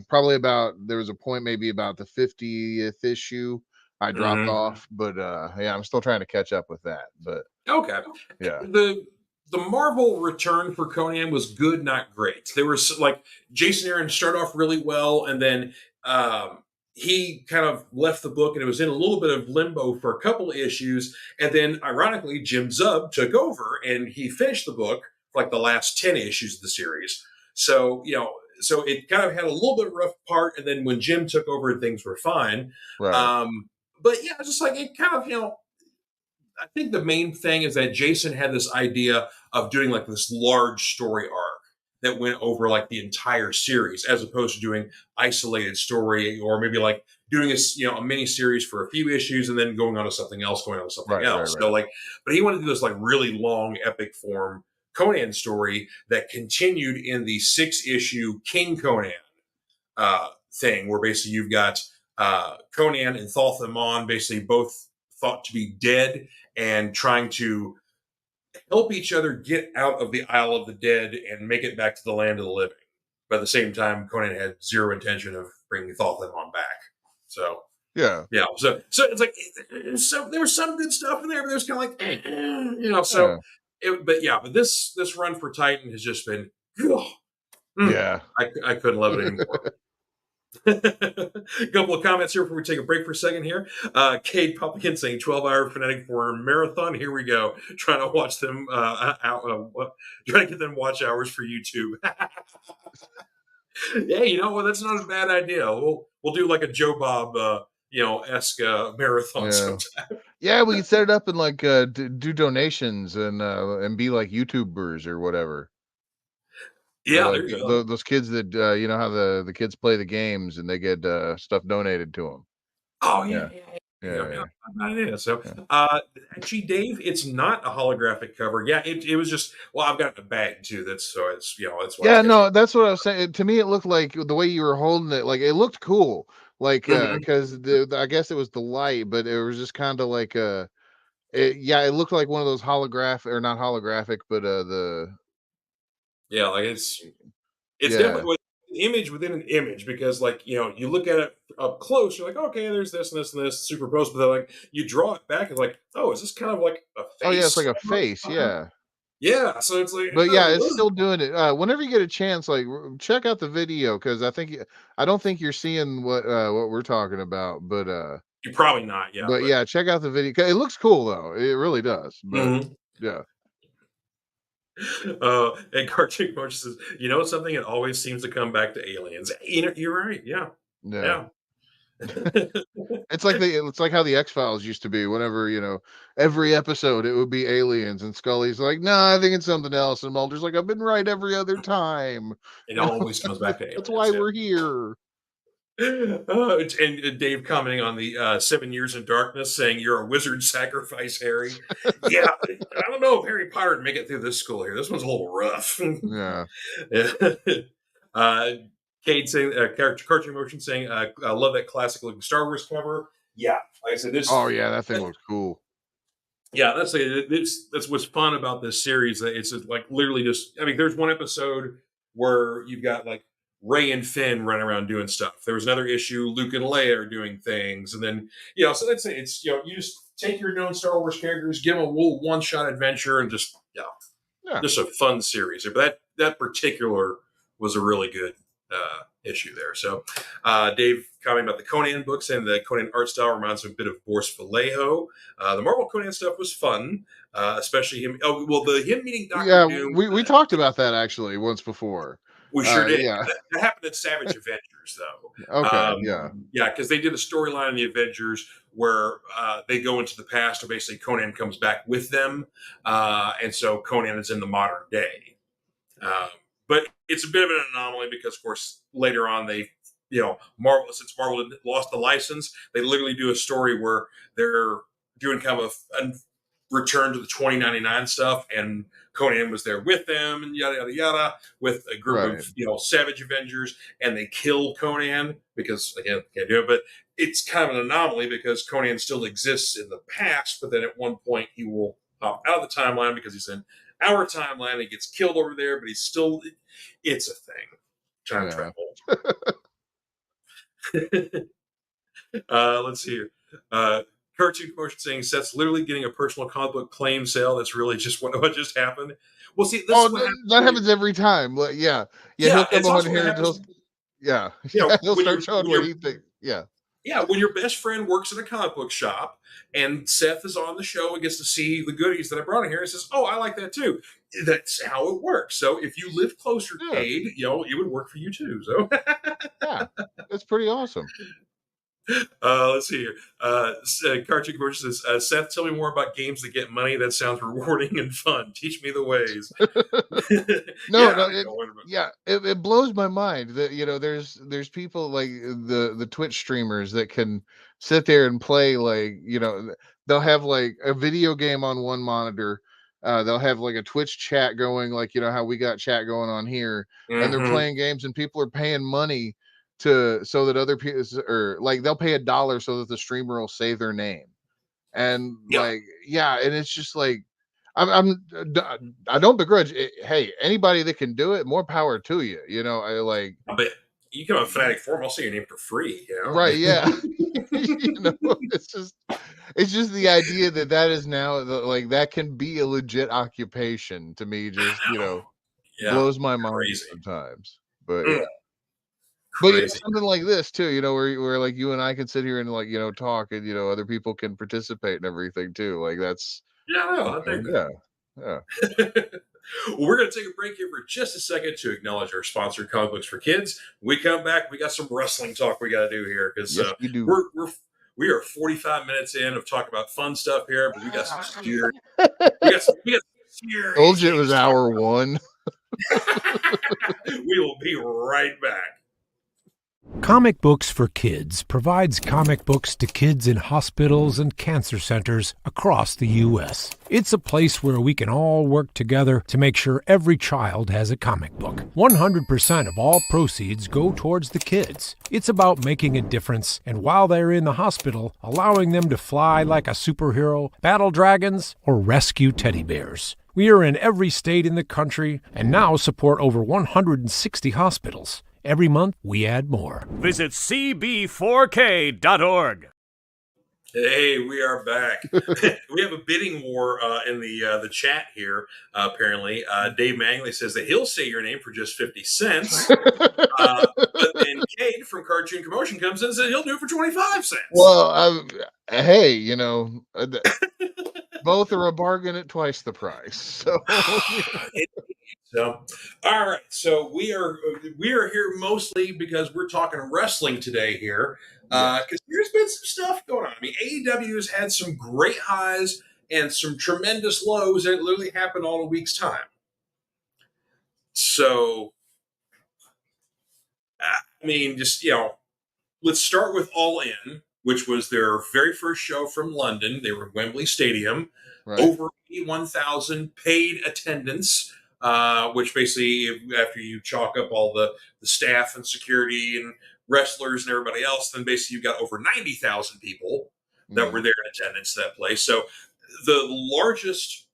probably about there was a point maybe about the 50th issue I dropped Mhm. off, but yeah, I'm still trying to catch up with that. But Okay. yeah, The Marvel return for Conan was good, not great. There was like Jason Aaron started off really well, and then he kind of left the book, and it was in a little bit of limbo for a couple of issues, and then ironically, Jim Zub took over, and he finished the book for like the last 10 issues of the series. So so it kind of had a little bit rough part, and then when Jim took over, things were fine. right, But yeah, just like it kind of I think the main thing is that Jason had this idea of doing like this large story arc that went over like the entire series, as opposed to doing isolated story or maybe like doing a mini series for a few issues and then going on to something else, going on to something right, else. So right. like, but he wanted to do this like really long epic form Conan story that continued in the 6 issue King Conan thing, where basically you've got Conan and Thalthamon basically both thought to be dead, and trying to help each other get out of the Isle of the Dead and make it back to the land of the living. But at the same time, Conan had zero intention of bringing Thothamon back. So Yeah. yeah, so it's like so there was some good stuff in there, but there's kind of like Yeah. So, but this run for Titan has just been, Yeah. I couldn't love it anymore. A couple of comments here before we take a break for a second here. Cade Pumpkin saying 12-hour Fanatic Forum marathon. Here we go. Trying to watch them trying to get them watch hours for YouTube. Yeah, you know what? That's not a bad idea. We'll do like a Joe Bob esque marathon Yeah. sometime. Yeah, we can set it up and like do donations and be like YouTubers or whatever. Or Yeah, like there you go. those kids that you know how the kids play the games and they get stuff donated to them. Oh Yeah. yeah. Yeah. Not an idea. So Yeah. actually, Dave, it's not a holographic cover. Yeah, it was just I've got a bag too. That's that's why it's Yeah, got. no, that's what I was saying. To me, it looked like the way you were holding it, like it looked cool. Like, Mhm. because I guess it was the light, but it was just kind of like yeah, it looked like one of those holographic or not holographic, but the Yeah, like it's yeah. definitely with image within an image because like you look at it up close, you're like, okay, there's this and this and this superposed, but then like you draw it back, it's like, oh, is this kind of like a Oh yeah, it's like face? a face, yeah. Yeah, so it's like, But yeah, it's oh, still doing it. Whenever you get a chance, like check out the video because I don't think you're seeing what we're talking about, you're probably not, yeah, but but yeah, check out the video. 'Cause it looks cool though. It really does. But mhm. yeah, And Cartoon Coach says, something, it always seems to come back to aliens. You're right, yeah, yeah. yeah. It's like how the X-Files used to be. Whenever, every episode it would be aliens, and Scully's like, "No, I think it's something else," and Mulder's like, "I've been right every other time." It You know, always comes back to that's why aliens, yeah. we're here. And Dave commenting on the 7 Years in Darkness, saying you're a wizard sacrifice, Harry. Yeah, I don't know if Harry Potter would make it through this school here. This one's a little rough. Yeah. uh, Cade saying, Cartoon Motion saying, I love that classic looking Star Wars cover. Yeah, like I said, Oh yeah, that thing looks cool. yeah, that's what's fun about this series. It's like literally just. I mean, there's one episode where you've got like Ray and Finn running around doing stuff. There was another issue, Luke and Leia are doing things, and then so that's it. It's you just take your known Star Wars characters, give them a little one shot adventure, and just Yeah. just a fun series. But that particular was a really good issue there. So Dave commenting about the Conan books and the Conan art style reminds me a bit of Boris Vallejo. The Marvel Conan stuff was fun, especially him. Oh well, him meeting Doctor Yeah, Doom. we talked about that actually once before. We sure did. Yeah. That happened in Savage Avengers, though. Okay, yeah. Yeah, because they did a storyline in the Avengers where they go into the past, and basically Conan comes back with them, and so Conan is in the modern day. Um, but it's a bit of an anomaly because, of course, later on Marvel, since Marvel lost the license, they literally do a story where they're doing kind of a return to the 2099 stuff, and Conan was there with them, and yada yada yada, with a group Right. of Savage Avengers, and they kill Conan because again can't do it. But it's kind of an anomaly because Conan still exists in the past, but then at one point he will pop out of the timeline because he's in our timeline. He gets killed over there, but he's still. It's a thing. Time Yeah. travel. Let's see here. Cartoon Commotion saying Seth's literally getting a personal comic book claim sale. That's really just what just happened. Well, see, this Oh, is what happens. that happens every time. Like, yeah. Yeah, he'll Yeah, come it's on also what here, happens. yeah. Yeah, he'll When start showing what he thinks. Yeah. when your best friend works at a comic book shop and Seth is on the show and gets to see the goodies that I brought in here and says, "Oh, I like that too." That's how it works. So if you live closer, Yeah. Cade, it would work for you too. So Yeah. That's pretty awesome. let's see here. Cartoon Commercial says, Seth, tell me more about games that get money. That sounds rewarding and fun. Teach me the ways. No, Yeah, yeah, it blows my mind that there's people like the Twitch streamers that can sit there and play like they'll have like a video game on one monitor, they'll have like a Twitch chat going like how we got chat going on here, and they're mm-hmm. playing games and people are paying money to so that other people or like they'll pay $1 so that the streamer will say their name. And Yep. like, yeah, and it's just like I don't begrudge it. Hey, anybody that can do it, more power to you. You know, I like I bet you come on Fanatic Forum, I'll say your name for free. right, yeah. You know, it's just the idea that that is now like that can be a legit occupation to me just, Yeah, blows my mind crazy. sometimes. But yeah. Mm, But crazy. something like this too, where like you and I can sit here and like, talk and other people can participate and everything too. Like that's Yeah, no, I think yeah. Yeah. that. Well, we're going to take a break here for just a second to acknowledge our sponsor, Comic Books for Kids. When we come back, we got some wrestling talk we got to do here because Yes, we do. we are 45 minutes in of talking about fun stuff here, but we got some serious we got some Told serious you it things was to talk hour one. about. We will be right back. Comic Books for Kids provides comic books to kids in hospitals and cancer centers across the U.S. It's a place where we can all work together to make sure every child has a comic book. 100% of all proceeds go towards the kids. It's about making a difference, and while they're in the hospital, allowing them to fly like a superhero, battle dragons, or rescue teddy bears. We are in every state in the country and now support over 160 hospitals. Every month, we add more. Visit cb4k.org. Hey, we are back. We have a bidding war in the chat here. Apparently, Dave Mangley says that he'll say your name for just 50 cents. But then Cade from Cartoon Commotion comes in and says he'll do it for 25 cents. Well, hey, both are a bargain at twice the price. So, So, all right. So we are here mostly because we're talking wrestling today here. Because there's been some stuff going on. I mean, AEW has had some great highs and some tremendous lows, and it literally happened all in a week's time. So, I mean, just let's start with All In, which was their very first show from London. They were at Wembley Stadium, right. over 81,000 paid attendance. Which basically, after you chalk up all the staff and security and wrestlers and everybody else, then basically you've got over 90,000 people that were there in attendance to that place. So the largest,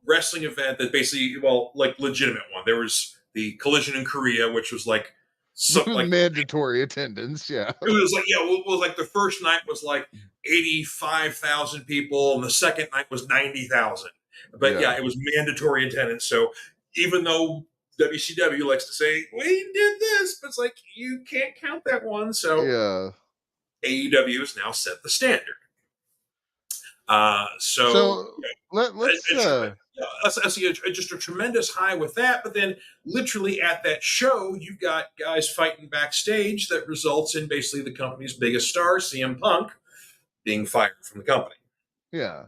wrestling event that basically, like legitimate one. There was the Collision in Korea, which was like something like mandatory attendance. Yeah, it was like it was like the first night was like 85,000 people, and the second night was 90,000. But yeah, it was mandatory attendance. So even though WCW likes to say we did this, but it's like you can't count that one. So AEW has now set the standard. So let's I see just a tremendous high with that. But then literally at that show, you've got guys fighting backstage that results in basically the company's biggest star, CM Punk, being fired from the company. Yeah.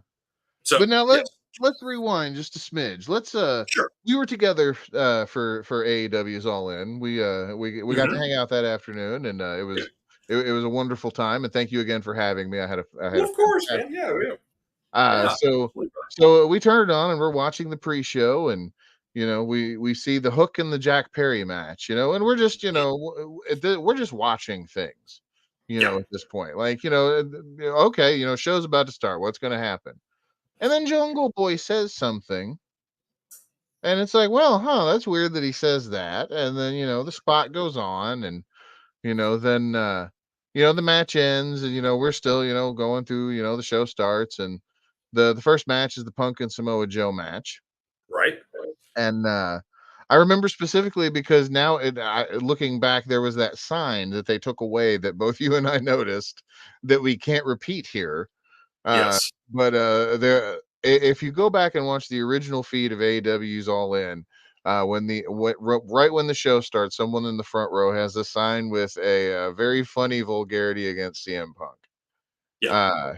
So, but now let's rewind just a smidge. Let's sure. We were together for AEW's All In. We got to hang out that afternoon, and it was a wonderful time. And thank you again for having me. I had of course, man. Yeah. So we turned it on and we're watching the pre-show, and we see the Hook and the Jack Perry match, and we're just we're just watching things, at this point, like okay, show's about to start. What's going to happen? And then Jungle Boy says something, and it's like, well, that's weird that he says that. And then the spot goes on, and then the match ends, and we're still going through, the show starts, and the first match is the Punk and Samoa Joe match, right? And I remember specifically because now looking back, there was that sign that they took away that both you and I noticed that we can't repeat here. Yes. But if you go back and watch the original feed of AEW's All In, right when the show starts, someone in the front row has a sign with a very funny vulgarity against CM Punk. Yeah.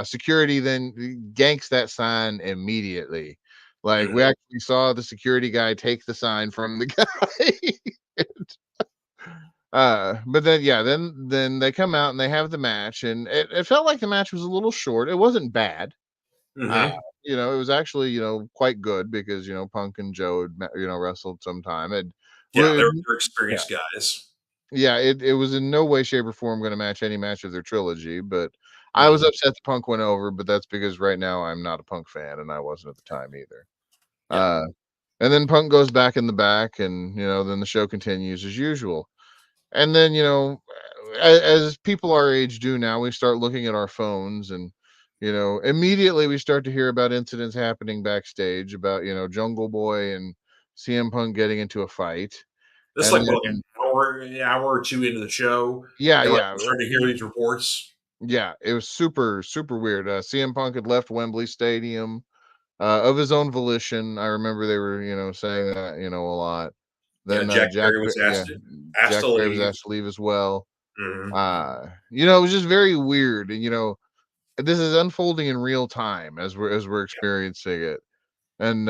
Security then ganks that sign immediately. Like we actually saw the security guy take the sign from the guy. But then they come out and they have the match, and it felt like the match was a little short. It wasn't bad. It was actually, quite good because, Punk and Joe had, wrestled sometime. They're experienced guys. Yeah, it was in no way, shape, or form going to match any match of their trilogy, but I was upset the Punk went over, but that's because right now I'm not a Punk fan, and I wasn't at the time either. Yeah. And then Punk goes back in the back, and then the show continues as usual. And then as people our age do now, we start looking at our phones, and immediately we start to hear about incidents happening backstage about Jungle Boy and CM Punk getting into a fight. This is And like what, then, an hour or two into the show, yeah, and we're yeah, starting to hear these reports. yeah, it was super, super weird. CM Punk had left Wembley Stadium of his own volition. I remember they were, saying that, a lot. Yeah, Then Jack Perry was asked Jack to Perry was leave. asked to leave as well. Mhm. It was just very weird, and this is unfolding in real time as we're experiencing it. And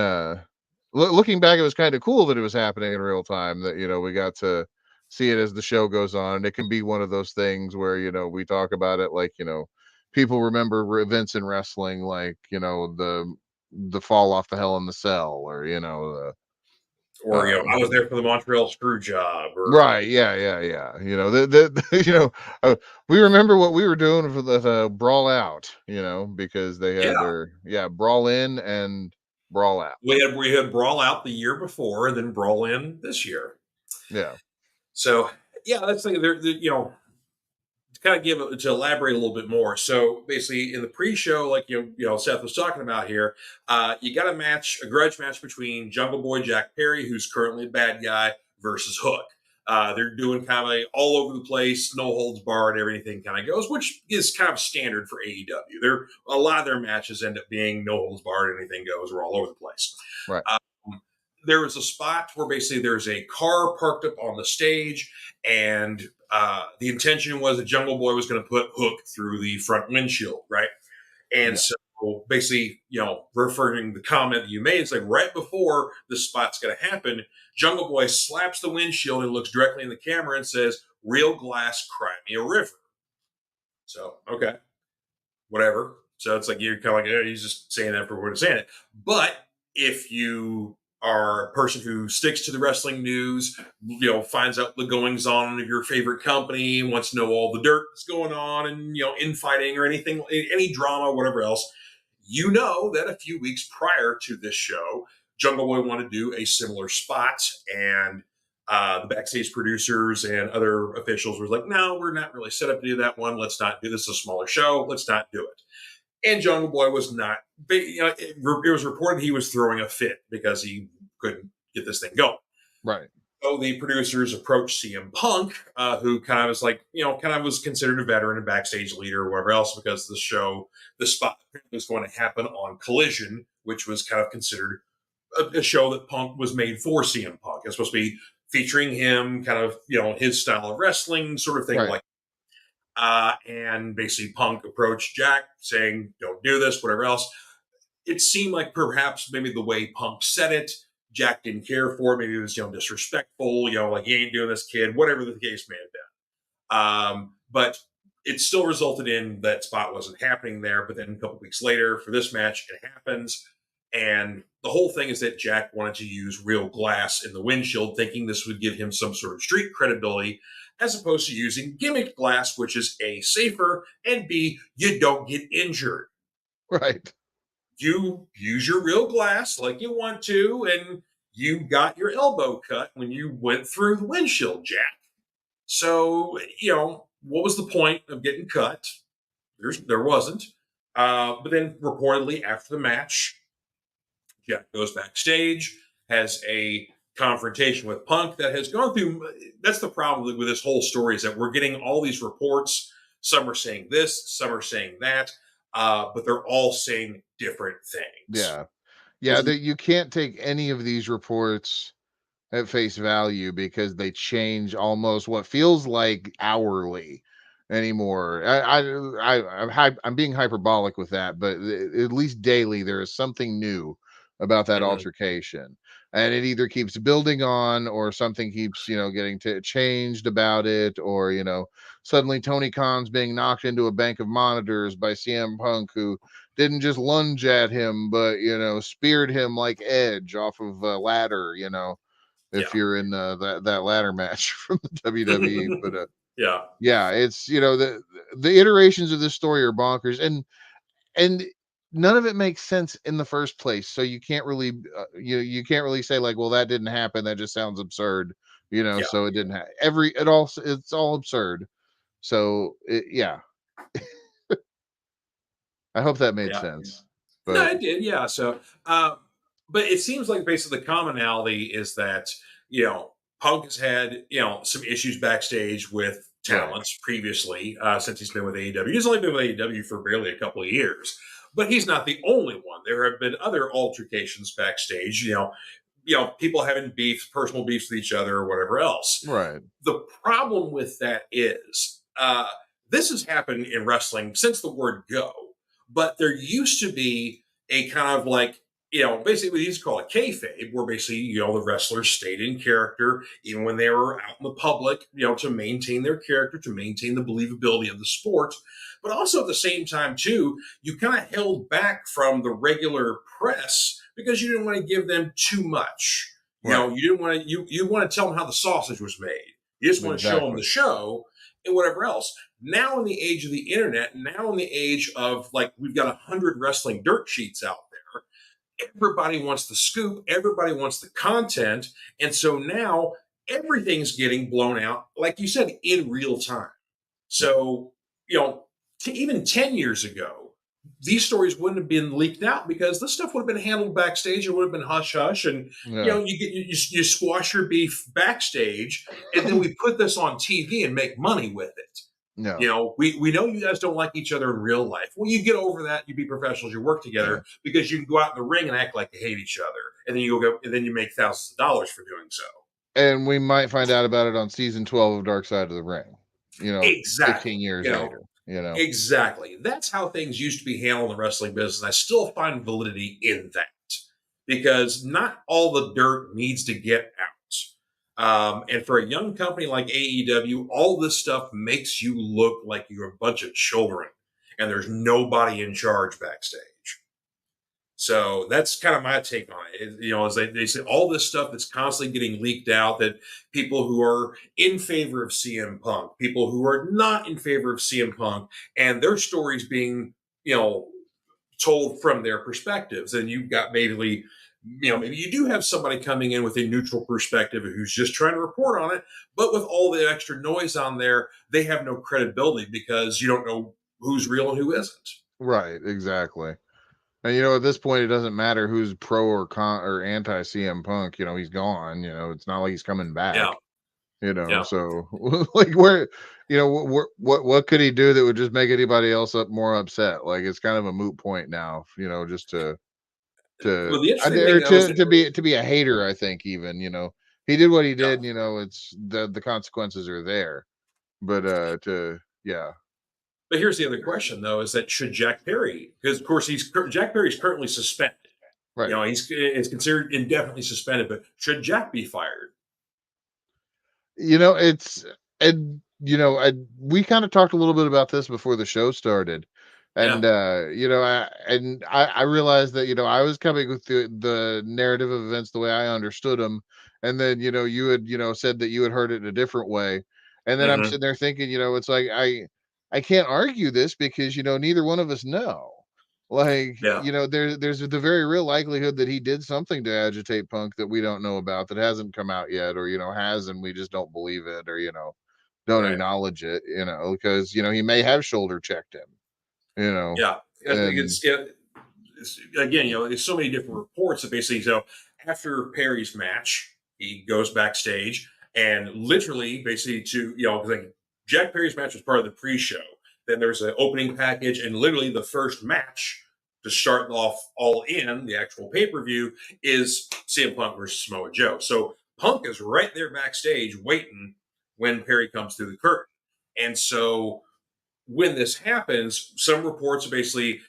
looking back, it was kind of cool that it was happening in real time. That we got to see it as the show goes on, and it can be one of those things where we talk about it like people remember events in wrestling, like the fall off the Hell in the Cell, or Or I was there for the Montreal screw job, or right, yeah. We remember what we were doing for the brawl out, because they had yeah, their brawl in and brawl out. we had Brawl Out the year before, and then Brawl In this year. Yeah, So yeah, that's the thing. To kind of to elaborate a little bit more. So basically, in the pre-show, like Seth was talking about here, you got a grudge match between Jungle Boy Jack Perry, who's currently a bad guy, versus Hook. They're doing kind of all over the place, no holds barred, everything kind of goes, which is kind of standard for AEW. A lot of their matches end up being no holds barred, anything goes, we're all over the place. right. There was a spot where basically there's a car parked up on the stage, and the intention was that Jungle Boy was going to put Hook through the front windshield, right? And Yeah. so basically, referring the comment that you made, it's like right before the spot's going to happen, Jungle Boy slaps the windshield and looks directly in the camera and says, "Real glass, cry me a river." So, okay, whatever. So it's like you're kind of like, he's just saying that for what he's saying it. But if you are a person who sticks to the wrestling news, finds out the goings on of your favorite company, wants to know all the dirt that's going on, and infighting or anything, any drama, whatever else, that a few weeks prior to this show, Jungle Boy wanted to do a similar spot, and the backstage producers and other officials were like, "No, we're not really set up to do that one. Let's not do this. A smaller show. Let's not do it." And Jungle Boy was not. It was reported he was throwing a fit because he couldn't get this thing going. Right. So the producers approached CM Punk, who kind of was kind of was considered a veteran and backstage leader or whatever else, because the spot was going to happen on Collision, which was kind of considered a show that Punk was made for CM Punk. It's supposed to be featuring him, kind of his style of wrestling, sort of thing Right. like. And basically Punk approached Jack saying, "Don't do this," whatever else. It seemed like perhaps maybe the way Punk said it, Jack didn't care for it. Maybe it was disrespectful, like, "You ain't doing this, kid," whatever the case may have been. But it still resulted in that spot wasn't happening there. But then a couple weeks later for this match, it happens. And the whole thing is that Jack wanted to use real glass in the windshield, thinking this would give him some sort of street credibility, as opposed to using gimmick glass, which is A, safer, and B, you don't get injured. Right. You use your real glass like you want to, and you got your elbow cut when you went through the windshield, Jack. So, what was the point of getting cut? There wasn't. But then reportedly after the match, Jack goes backstage, has a confrontation with Punk that has gone through. That's the problem with this whole story, is that we're getting all these reports. Some are saying this, some are saying that, but they're all saying different things. Yeah. That you can't take any of these reports at face value because they change almost what feels like hourly anymore. I'm being hyperbolic with that, but at least daily there is something new about that Mhm. altercation, and it either keeps building on, or something keeps getting changed about it, or suddenly Tony Khan's being knocked into a bank of monitors by CM Punk, who didn't just lunge at him but speared him like Edge off of a ladder, if Yeah. you're in that ladder match from the WWE. But Yeah. Yeah, it's the iterations of this story are bonkers, and none of it makes sense in the first place. So you can't really you can't really say like, well, that didn't happen. That just sounds absurd, Yeah. So it didn't it's all absurd. So yeah, I hope that made Yeah. sense. No, But it did. Yeah. So, but it seems like basically the commonality is that, Punk has had, some issues backstage with right, talents previously since he's been with AEW. He's only been with AEW for barely a couple of years, but he's not the only one. There have been other altercations backstage, people having beef, personal beefs with each other or whatever else. right, The problem with that is this has happened in wrestling since the word go, but there used to be a kind of like, basically what used to call a kayfabe, where basically, the wrestlers stayed in character even when they were out in the public, to maintain their character, to maintain the believability of the sport. But also at the same time, too, you kind of held back from the regular press because you didn't want to give them too much. right, You didn't want to you want to tell them how the sausage was made. You just want to show them exactly, the show and whatever else. Now in the age of the internet, now in the age of like we've got 100 wrestling dirt sheets out there. Everybody wants the scoop. Everybody wants the content, and so now everything's getting blown out, like you said, in real time. So you know, even 10 years ago, these stories wouldn't have been leaked out because this stuff would have been handled backstage. It would have been hush hush, and yeah, you squash your beef backstage, and then we put this on TV and make money with it. yeah, We know you guys don't like each other in real life. Well, you get over that. You be professionals. You work yeah. together because you can go out in the ring and act like you hate each other, and then and then you make thousands of dollars for doing so. And we might find out about it on season 12 of Dark Side of the Ring. 15 Exactly. years later. Exactly. That's how things used to be handled in the wrestling business. I still find validity in that because not all the dirt needs to get out. And for a young company like AEW, all this stuff makes you look like you're a bunch of children and there's nobody in charge backstage. So that's kind of my take on it. Is they say all this stuff that's constantly getting leaked out, that people who are in favor of CM Punk, people who are not in favor of CM Punk, and their stories being, told from their perspectives. And you've got maybe you do have somebody coming in with a neutral perspective who's just trying to report on it, but with all the extra noise on there, they have no credibility because you don't know who's real and who isn't. Right, exactly. And at this point, it doesn't matter who's pro or con or anti CM Punk. He's gone. It's not like he's coming Yeah, back. yeah, So like where, what could he do that would just make anybody else more upset? Like it's kind of a moot point now. Just to well, the interesting thing or though is that, to be a hater. I think even he did what he yeah, did. It's the consequences are there. But to yeah, but here's the other question though: is that should Jack Perry? Because of course Jack Perry is currently suspended. right. He's considered indefinitely suspended, but should Jack be fired? It's and we kind of talked a little bit about this before the show started. Yeah. And I realized that I was coming with the narrative of events the way I understood them, and then you had said that you had heard it in a different way, and then I'm Hmm. sitting there thinking it's like I can't argue this because neither one of us know. Like, Yeah. there's the very real likelihood that he did something to agitate Punk that we don't know about, that hasn't come out yet, or has, and we just don't believe it, or don't Right. acknowledge it, because he may have shoulder checked him, Yeah. I think and it's again, there's so many different reports that basically, so after Perry's match, he goes backstage and literally basically because like Jack Perry's match was part of the pre-show. Then there's an opening package, and literally the first match to start off all in the actual pay-per-view is CM Punk versus Samoa Joe. So Punk is right there backstage waiting when Perry comes through the curtain. And so when this happens, some reports are basically,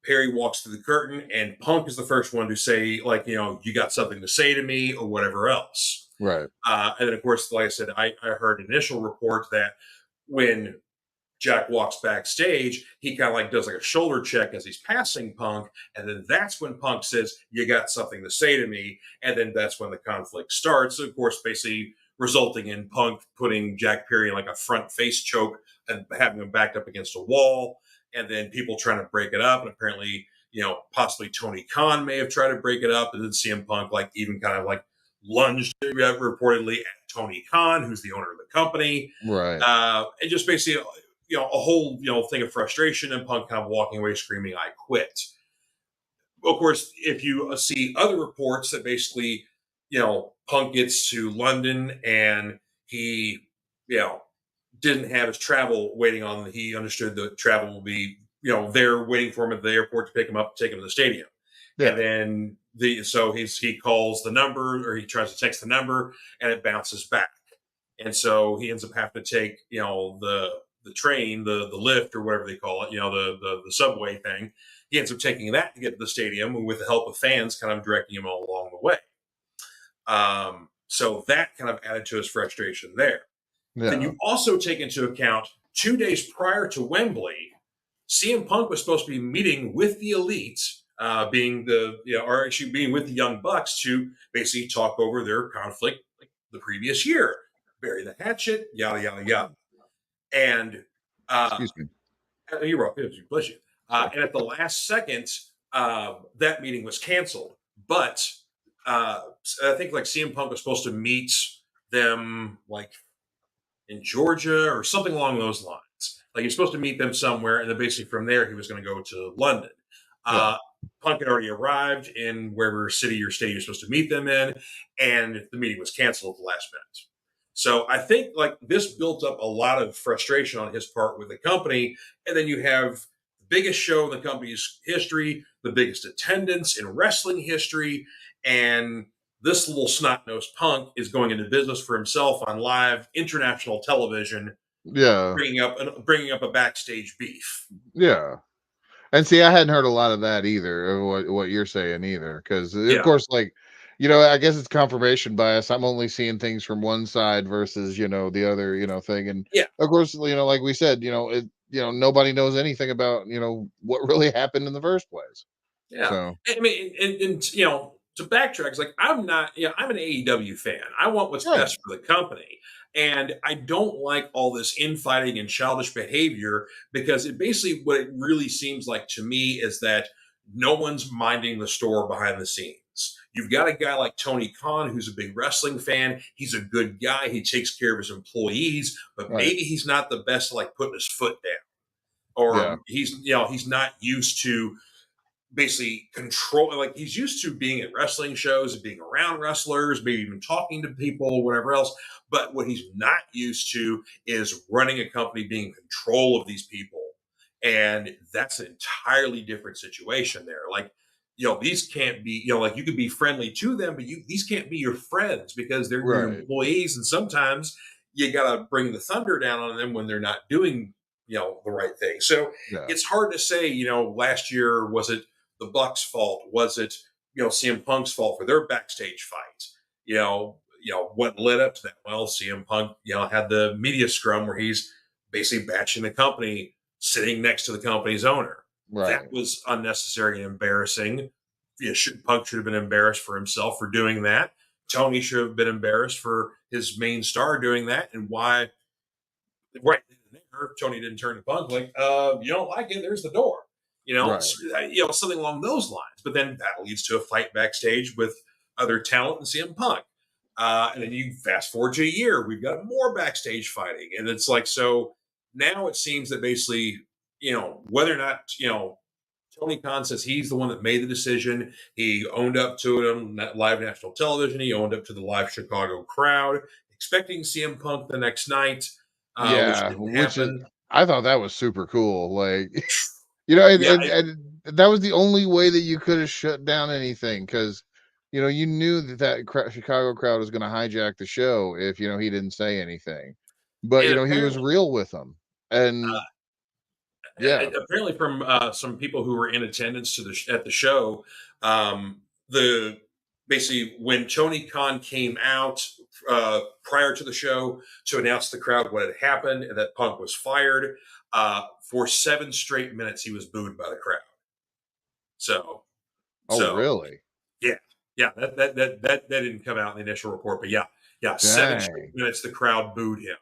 Perry walks through the curtain and Punk is the first one to say, like, you got something to say to me or whatever else. right, And then, of course, like I said, I heard an initial report that when Jack walks backstage, he kind of like does like a shoulder check as he's passing Punk. And then that's when Punk says, you got something to say to me. And then that's when the conflict starts. So of course, basically, resulting in Punk putting Jack Perry in like a front face choke and having him backed up against a wall, and then people trying to break it up, and apparently, possibly Tony Khan may have tried to break it up, and then CM Punk like even kind of like lunged reportedly at Tony Khan, who's the owner of the company, Right. and just basically, a whole thing of frustration, and Punk kind of walking away screaming, "I quit." Of course, if you see other reports that basically, Punk gets to London and he, didn't have his travel waiting on. He understood the travel will be, there waiting for him at the airport to pick him up, take him to the stadium. Yeah. And then he calls the number, or he tries to text the number, and it bounces back. And so he ends up having to take, the train, the lift, or whatever they call it, the subway thing. He ends up taking that to get to the stadium with the help of fans kind of directing him all along the way. So that kind of added to his frustration there. Yeah. Then you also take into account 2 days prior to Wembley, CM Punk was supposed to be meeting with the Elite, being with the Young Bucks to basically talk over their conflict like the previous year, bury the hatchet, yada yada yada. And Excuse me. you're welcome. Bless you. And at the last second, that meeting was canceled. But I think like CM Punk was supposed to meet them like in Georgia or something along those lines. Like he was supposed to meet them somewhere, and then basically from there he was going to go to London. Punk had already arrived in wherever city or state you're supposed to meet them in, and the meeting was canceled at the last minute. So I think like this built up a lot of frustration on his part with the company, and then you have the biggest show in the company's history, the biggest attendance in wrestling history, and this little snot-nosed Punk is going into business for himself on live international television. Yeah. Bringing up a backstage beef. Yeah. And see, I hadn't heard a lot of that either, of what you're saying either, because of course, like, I guess it's confirmation bias. I'm only seeing things from one side versus, the other, thing. And of course, like we said, nobody knows anything about, what really happened in the first place. Yeah. So I mean, and to backtrack, it's like I'm not, I'm an AEW fan. I want what's best for the company. And I don't like all this infighting and childish behavior, because it basically, what it really seems like to me is that no one's minding the store behind the scenes. You've got a guy like Tony Khan, who's a big wrestling fan. He's a good guy. He takes care of his employees, but maybe he's not the best at like putting his foot down, or he's not used to basically control, like he's used to being at wrestling shows and being around wrestlers, maybe even talking to people, whatever else. But what he's not used to is running a company, being in control of these people. And that's an entirely different situation there. Like, these can't be, like you could be friendly to them, but these can't be your friends because they're your employees. And sometimes you got to bring the thunder down on them when they're not doing, the right thing. So it's hard to say, last year, was it the Bucks' fault? Was it, CM Punk's fault for their backstage fight? What led up to that? Well, CM Punk, had the media scrum where he's basically bashing the company, sitting next to the company's owner. That was unnecessary and embarrassing. Punk should have been embarrassed for himself for doing that. Tony should have been embarrassed for his main star doing that. And why? Right there, Tony didn't turn to Punk like, you don't like it? There's the door. Something along those lines. But then that leads to a fight backstage with other talent and CM Punk. And then you fast forward to a year, we've got more backstage fighting. And it's like, so now it seems that basically, whether or not, Tony Khan says he's the one that made the decision. He owned up to it on live national television. He owned up to the live Chicago crowd, expecting CM Punk the next night. Which is, I thought that was super cool. Like, and that was the only way that you could have shut down anything, because you knew that Chicago crowd was going to hijack the show if he didn't say anything. But he was real with them, and apparently from some people who were in attendance at the show, basically when Tony Khan came out prior to the show to announce to the crowd what had happened and that Punk was fired, for 7 straight minutes he was booed by the crowd. So really? Yeah, that didn't come out in the initial report, but Yeah, 7 straight Dang. minutes the crowd booed him.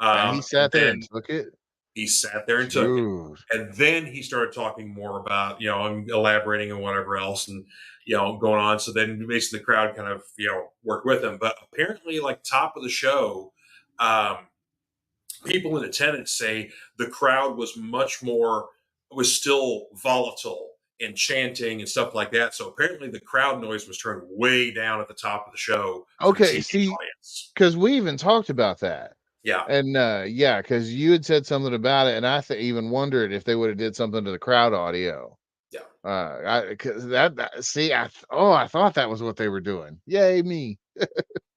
And he And sat there and then took it? he sat there and took it. Dude. And then he started talking more about, and elaborating and whatever else and, going on. So then basically the crowd kind of, worked with him. But apparently, like top of the show, um, people in attendance say the crowd was still volatile and chanting and stuff like that. So apparently the crowd noise was turned way down at the top of the show for the Okay, TV see, audience. because we even talked about that. Yeah. And yeah, because you had said something about it, and I even wondered if they would have did something to the crowd audio. Yeah. Because see, I thought that was what they were doing. Yay, me.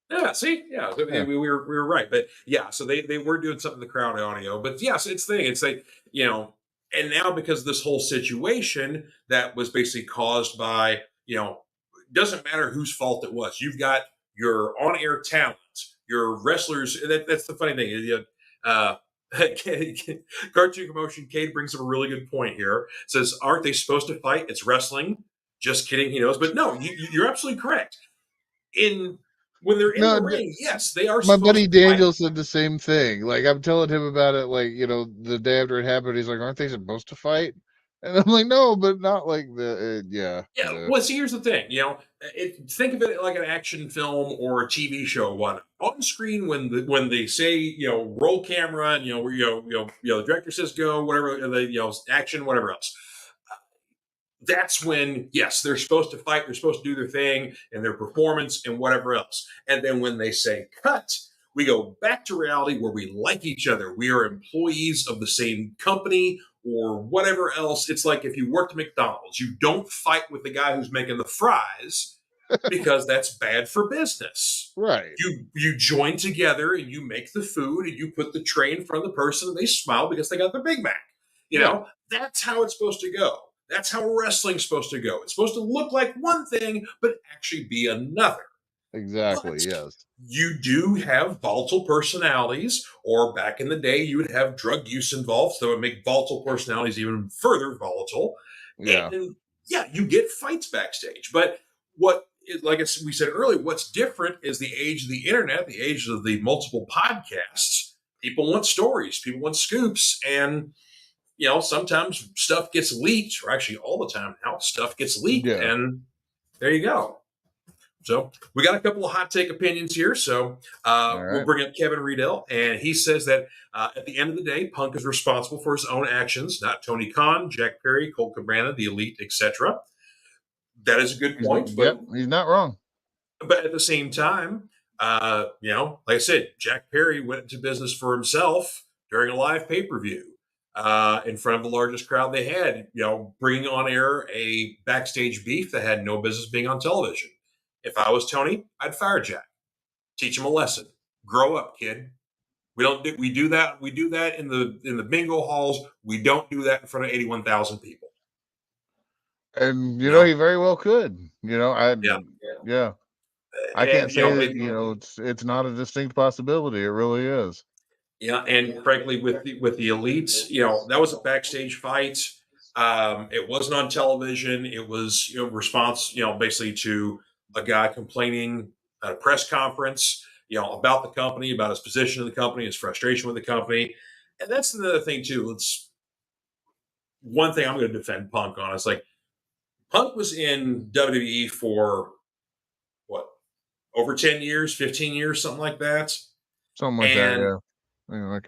Yeah, see, yeah, Yeah. we were right, but yeah, so they were doing something in the crowd audio, but yes, it's the thing. It's like and now because of this whole situation that was basically caused by doesn't matter whose fault it was. You've got your on-air talent, your wrestlers. That's the funny thing. Cartoon Commotion Cade brings up a really good point here. Says, aren't they supposed to fight? It's wrestling. Just kidding, he knows. But no, you're absolutely correct. When they're in No, the ring, yes, they are my supposed buddy to fight. Daniel said the same thing. Like, I'm telling him about it, like, the day after it happened, he's like, aren't they supposed to fight? And I'm like, no, but not like yeah. Yeah, well, see, here's the thing. Think of it like an action film or a TV show. One on screen when they say roll camera and the director says go, whatever, action, whatever else. That's when, yes, they're supposed to fight, they're supposed to do their thing and their performance and whatever else. And then when they say cut, we go back to reality where we like each other. We are employees of the same company or whatever else. It's like if you worked at McDonald's, you don't fight with the guy who's making the fries because that's bad for business. Right. You join together and you make the food and you put the tray in front of the person and they smile because they got their Big Mac. That's how it's supposed to go. That's how wrestling's supposed to go. It's supposed to look like one thing, but actually be another. Exactly. But yes. you do have volatile personalities, or back in the day, you would have drug use involved, so it would make volatile personalities even further volatile. Yeah. And yeah, you get fights backstage. But like we said earlier, what's different is the age of the internet, the age of the multiple podcasts. People want stories, people want scoops, and sometimes stuff gets leaked, or actually all the time now, stuff gets leaked, Yeah. and there you go. So we got a couple of hot take opinions here. So we'll bring up Kevin Riedel, and he says that at the end of the day, Punk is responsible for his own actions, not Tony Khan, Jack Perry, Colt Cabana, the Elite, etc. That is a good point. Yep, he's not wrong. But at the same time, like I said, Jack Perry went into business for himself during a live pay-per-view. In front of the largest crowd they had, bringing on air a backstage beef that had no business being on television. If I was Tony, I'd fire Jack, teach him a lesson, grow up, kid. We do that in the bingo halls. We don't do that in front of 81,000 people. And he very well could. Yeah. I can't say that it's not a distinct possibility. It really is. Yeah, and frankly, with the elites, that was a backstage fight. It wasn't on television. It was response, basically to a guy complaining at a press conference, about the company, about his position in the company, his frustration with the company, and that's another thing too. It's one thing I'm going to defend Punk on. It's like Punk was in WWE for what, over 10 years, 15 years, something like that. Something like that, yeah.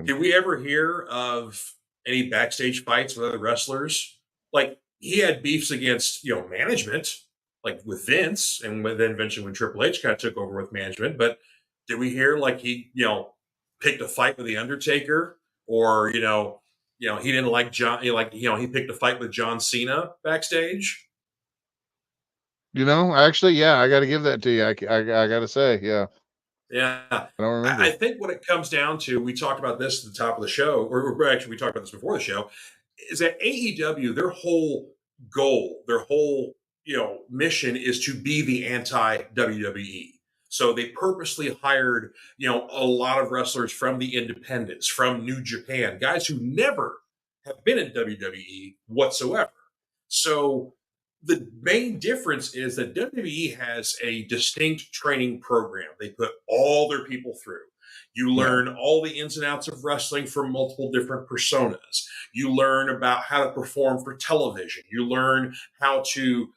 Did we ever hear of any backstage fights with other wrestlers? Like he had beefs against, management, like with Vince, and then eventually when Triple H kind of took over with management. But did we hear like he, picked a fight with the Undertaker, or he didn't like John, he picked a fight with John Cena backstage? Actually, yeah, I got to give that to you. I got to say, yeah. Yeah. I don't remember. I think what it comes down to, we talked about this at the top of the show, or actually we talked about this before the show, is that AEW, their whole goal, their whole, mission is to be the anti-WWE. So they purposely hired, a lot of wrestlers from the independents, from New Japan, guys who never have been in WWE whatsoever. So The main difference is that WWE has a distinct training program. They put all their people through. You learn all the ins and outs of wrestling from multiple different personas. You learn about how to perform for television. You learn how to,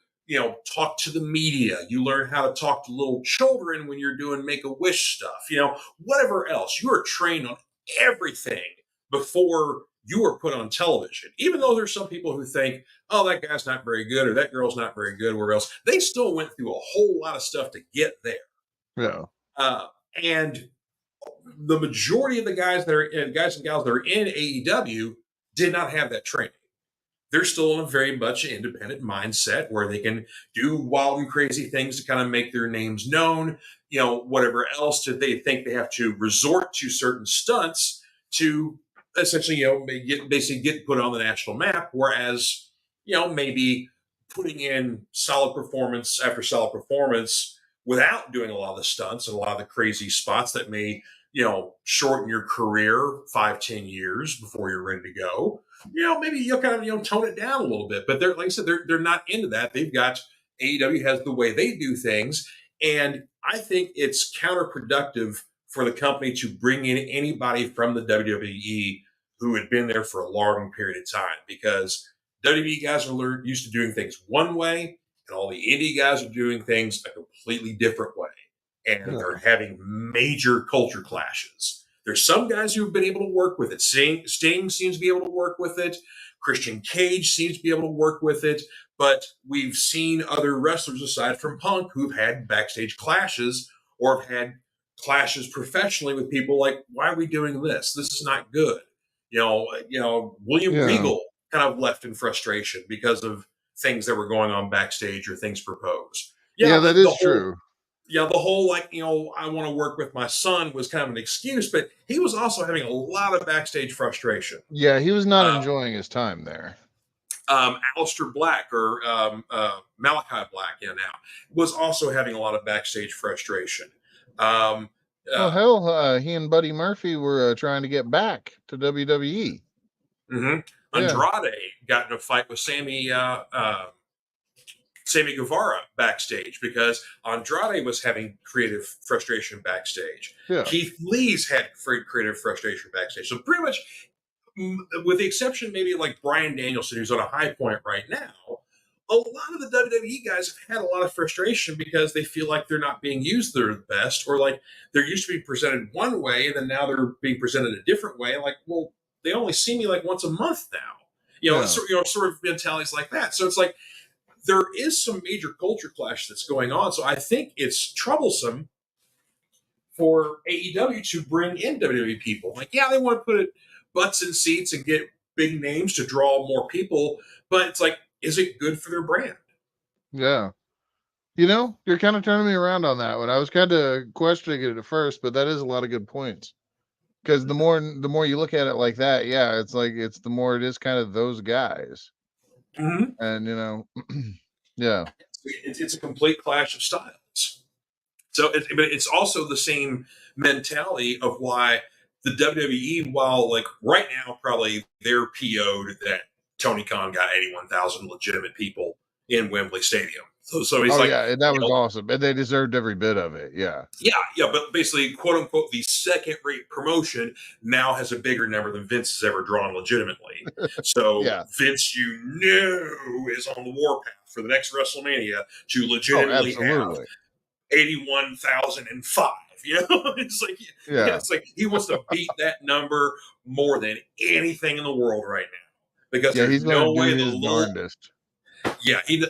talk to the media. You learn how to talk to little children when you're doing Make-A-Wish stuff. Whatever else. You are trained on everything before you are put on television. Even though there's some people who think, oh, that guy's not very good or that girl's not very good, where else, they still went through a whole lot of stuff to get there. Yeah. And the majority of the guys and gals that are in AEW did not have that training. They're still in a very much independent mindset where they can do wild and crazy things to kind of make their names known, whatever else they think they have to resort to certain stunts to essentially, get put on the national map. Whereas, maybe putting in solid performance after solid performance without doing a lot of the stunts and a lot of the crazy spots that may, shorten your career 5-10 years before you're ready to go. Maybe you'll kind of, tone it down a little bit. But they're, like I said, they're not into that. They've got, AEW has the way they do things. And I think it's counterproductive for the company to bring in anybody from the WWE who had been there for a long period of time, because WWE guys are used to doing things one way, and all the indie guys are doing things a completely different way. And they're having major culture clashes. There's some guys who've been able to work with it. Sting seems to be able to work with it. Christian Cage seems to be able to work with it. But we've seen other wrestlers aside from Punk who've had backstage clashes or have had clashes professionally with people like, why are we doing this? This is not good. William Regal kind of left in frustration because of things that were going on backstage or things proposed. Yeah, that is true. Yeah, the whole, I want to work with my son was kind of an excuse, but he was also having a lot of backstage frustration. Yeah, he was not enjoying his time there. Aleister Black or Malachi Black, now, was also having a lot of backstage frustration. He and Buddy Murphy were trying to get back to WWE. Mm-hmm. Andrade got in a fight with Sammy Guevara backstage because Andrade was having creative frustration backstage. Yeah. Keith Lee's had creative frustration backstage. So pretty much, with the exception maybe like Bryan Danielson, who's on a high point right now, a lot of the WWE guys have had a lot of frustration because they feel like they're not being used their best, or like they're used to be presented one way and then now they're being presented a different way. Like, well, they only see me like once a month now. Sort of mentalities like that. So it's like, there is some major culture clash that's going on. So I think it's troublesome for AEW to bring in WWE people. Like, yeah, they want to put butts in seats and get big names to draw more people, but it's like, is it good for their brand? Yeah. You're kind of turning me around on that one. I was kind of questioning it at first, but that is a lot of good points. Because the more you look at it like that, yeah, it's like the more it is kind of those guys. Mm-hmm. And yeah, it's a complete clash of styles. So, but it's also the same mentality of why the WWE, while like right now probably they're PO'd that Tony Khan got 81,000 legitimate people in Wembley Stadium. So he's and that was awesome, and they deserved every bit of it. Yeah, but basically, quote unquote, the second-rate promotion now has a bigger number than Vince has ever drawn legitimately. So Vince, is on the warpath for the next WrestleMania to legitimately have 81,005. It's like, it's like he wants to beat that number more than anything in the world right now, because there's no way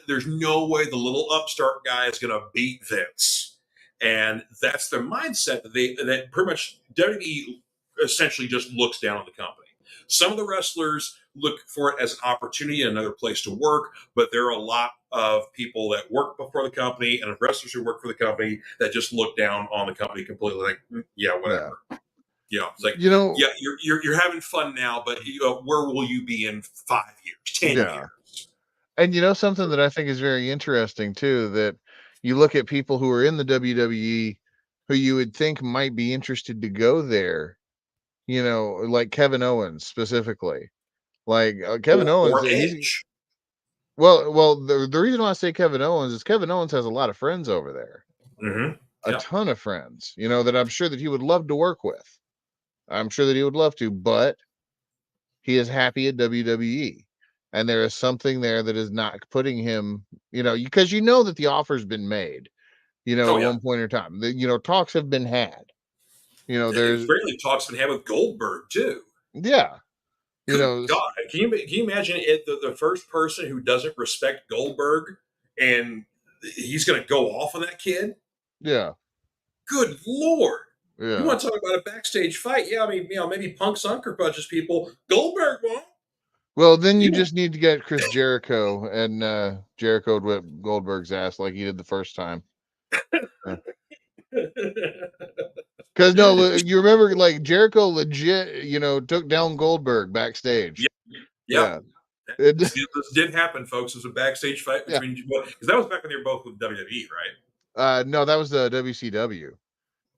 there's no way the little upstart guy is going to beat Vince. And that's their mindset that pretty much WWE essentially just looks down on the company. Some of the wrestlers look for it as an opportunity, another place to work, but there are a lot of people that work for the company and wrestlers who work for the company that just look down on the company completely, like, whatever. It's like, you're having fun now, but where will you be in 5 years, 10 years? And something that I think is very interesting too, that you look at people who are in the WWE who you would think might be interested to go there, like Kevin Owens specifically. Like Kevin Owens, or Edge. Well, the reason why I say Kevin Owens is Kevin Owens has a lot of friends over there, a Yep. ton of friends, that I'm sure that he would love to work with. I'm sure that he would love to, but he is happy at WWE. And there is something there that is not putting him, because that the offer's been made, at Oh yeah. one point in time. Talks have been had. There's Apparently, talks been had with Goldberg too. yeah. Good God, can you imagine it? The first person who doesn't respect Goldberg and he's going to go off on that kid? Yeah. Good Lord. You Yeah. want to talk about a backstage fight? Yeah, I mean, maybe Punk sucker punches people. Goldberg won't. Well, then you You won't. just need to get Chris Jericho, and Jericho would whip Goldberg's ass like he did the first time. Because no, you remember, like, Jericho legit, took down Goldberg backstage. Yep. Yeah. It, This did happen, folks. It was a backstage fight yeah. between, because that was back when they were both with WWE, right? No, that was the WCW.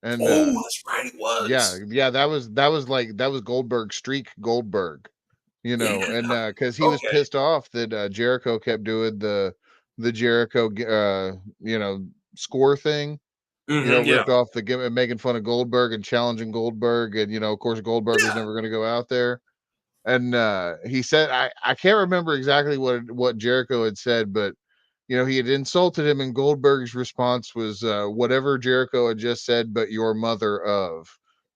And Oh, that's right. It yeah, was. that was Goldberg streak Goldberg, Yeah. and because he was Okay. pissed off that Jericho kept doing the Jericho score thing, Yeah. ripped off the gimmick, making fun of Goldberg and challenging Goldberg, and of course Goldberg was Yeah. never going to go out there. And he said, I can't remember exactly what Jericho had said, but he had insulted him, and Goldberg's response was whatever Jericho had just said, but your mother of,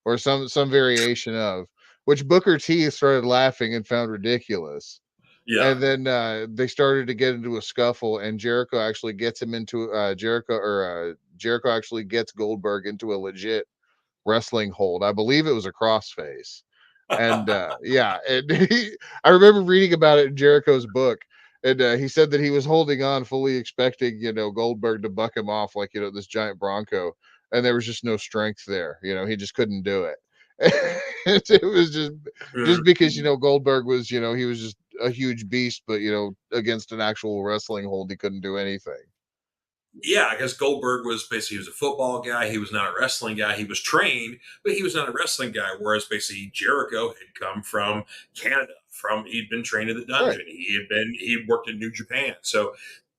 or some variation of, which Booker T started laughing and found ridiculous. Yeah. And then they started to get into a scuffle, and Jericho actually gets him into Jericho actually gets Goldberg into a legit wrestling hold. I believe it was a crossface. And yeah, and I remember reading about it in Jericho's book, and he said that he was holding on, fully expecting Goldberg to buck him off like this giant bronco, and there was just no strength there. He just couldn't do it. It was just because Goldberg was he was just a huge beast, but against an actual wrestling hold, he couldn't do anything. Yeah, I guess Goldberg was basically, he was a football guy. He was not a wrestling guy. He was trained, but he was not a wrestling guy. Whereas basically Jericho had come from Canada. He'd been trained in the Right. dungeon. He worked in New Japan. So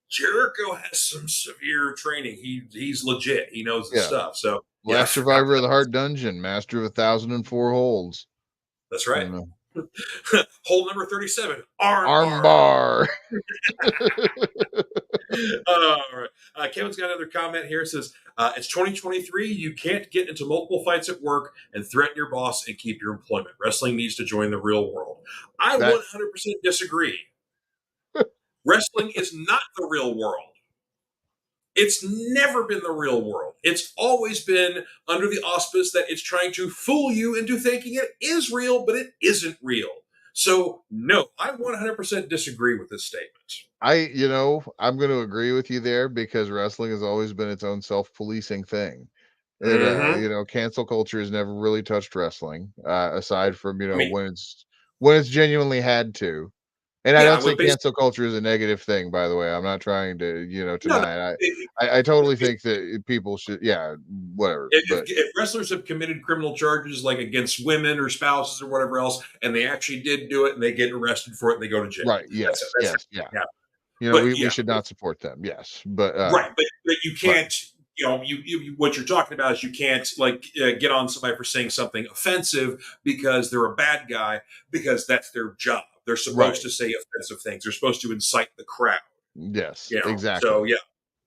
Jericho has some severe training. He's legit. He knows the Yeah. stuff. So yeah, I Last forgot survivor of that. the Heart Dungeon, master of 1,004 holds. That's right. Hole number 37, arm Arm bar. bar. All right. Kevin's got another comment here. It says, it's 2023. You can't get into multiple fights at work and threaten your boss and keep your employment. Wrestling needs to join the real world. I That 100% disagree. Wrestling is not the real world. It's never been the real world. It's always been under the auspice that it's trying to fool you into thinking it is real, but it isn't real. So, no, I 100% disagree with this statement. I'm going to agree with you there, because wrestling has always been its own self-policing thing. Cancel culture has never really touched wrestling, aside from, I mean, when it's genuinely had to. And I yeah, don't say with basically, cancel culture is a negative thing, by the way. I'm not trying to, no, deny it. it, I totally think that people should, yeah, whatever. But if wrestlers have committed criminal charges like against women or spouses or whatever else, and they actually did do it and they get arrested for it and they go to jail, right, that's yes, yeah. yeah. But We yeah, should not support them. Yes, but right. But you right, can't. What you're talking about is you can't get on somebody for saying something offensive because they're a bad guy, because that's their job. They're supposed right. to say offensive things. They're supposed to incite the crowd. Yes, So exactly. yeah.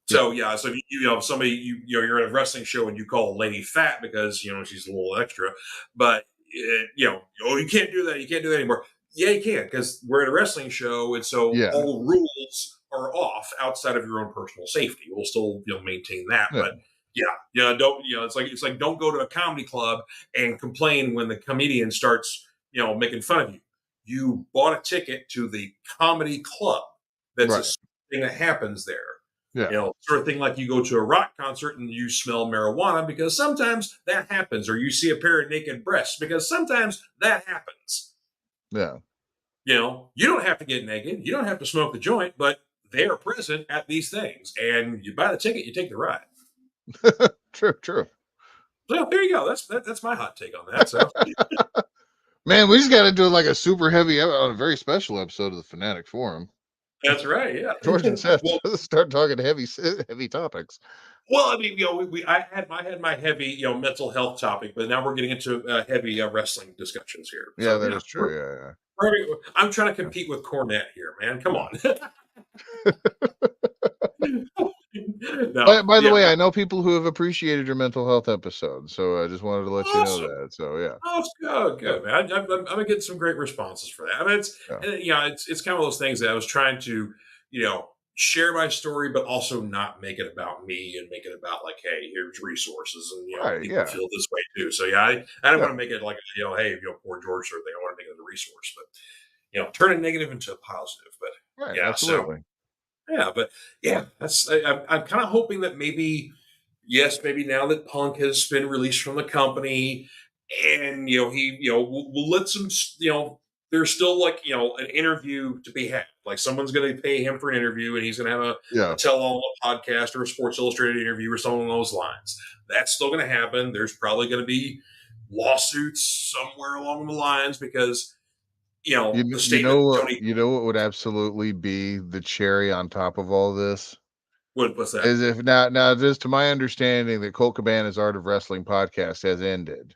Yeah, So yeah, so somebody you're at a wrestling show and you call a lady fat because she's a little extra, but oh, you can't do that. You can't do that anymore. Yeah, you can, because we're at a wrestling show, and so yeah, all rules are off outside of your own personal safety. We'll still maintain that, yeah, but don't it's like don't go to a comedy club and complain when the comedian starts making fun of you. You bought a ticket to the comedy club. That's a right. thing that happens there. Yeah, Sort of thing like you go to a rock concert and you smell marijuana, because sometimes that happens, or you see a pair of naked breasts because sometimes that happens. yeah. You don't have to get naked, you don't have to smoke the joint, but they are present at these things, and you buy the ticket, you take the ride. True, true. So yeah, there you go. That's my hot take on that. So Man, we just got to do like a super heavy, a very special episode of the Fanatic Forum. That's right. Yeah. George and Seth Well, start talking heavy topics. well, I mean, I had my heavy, mental health topic, but now we're getting into heavy wrestling discussions here. Yeah, So that yeah, is true. Yeah, I'm trying to compete with Cornette here, man. Come yeah. on. No, By the yeah. way, I know people who have appreciated your mental health episode, so I just wanted to let you know Awesome. that. So yeah, Oh, good, man. I'm gonna get some great responses for that. I mean, yeah, it's kind of those things that I was trying to, share my story, but also not make it about me and make it about like, hey, here's resources, and right, people yeah, feel this way too. So yeah, I didn't yeah, want to make it like, hey, poor George sort of thing. I want to make it a resource, but turn a negative into a positive. But right, yeah, so absolutely. yeah, but yeah, I'm kind of hoping that maybe, yes, maybe now that Punk has been released from the company, and he, we'll let some, there's still like an interview to be had. Like someone's going to pay him for an interview, and he's going to have a Yeah, tell-all podcast or a Sports Illustrated interview or something along those lines. That's still going to happen. There's probably going to be lawsuits somewhere along the lines because the statement that Tony you know what would absolutely be the cherry on top of all this would was that. is if now just to my understanding that Colt Cabana's Art of Wrestling podcast has ended,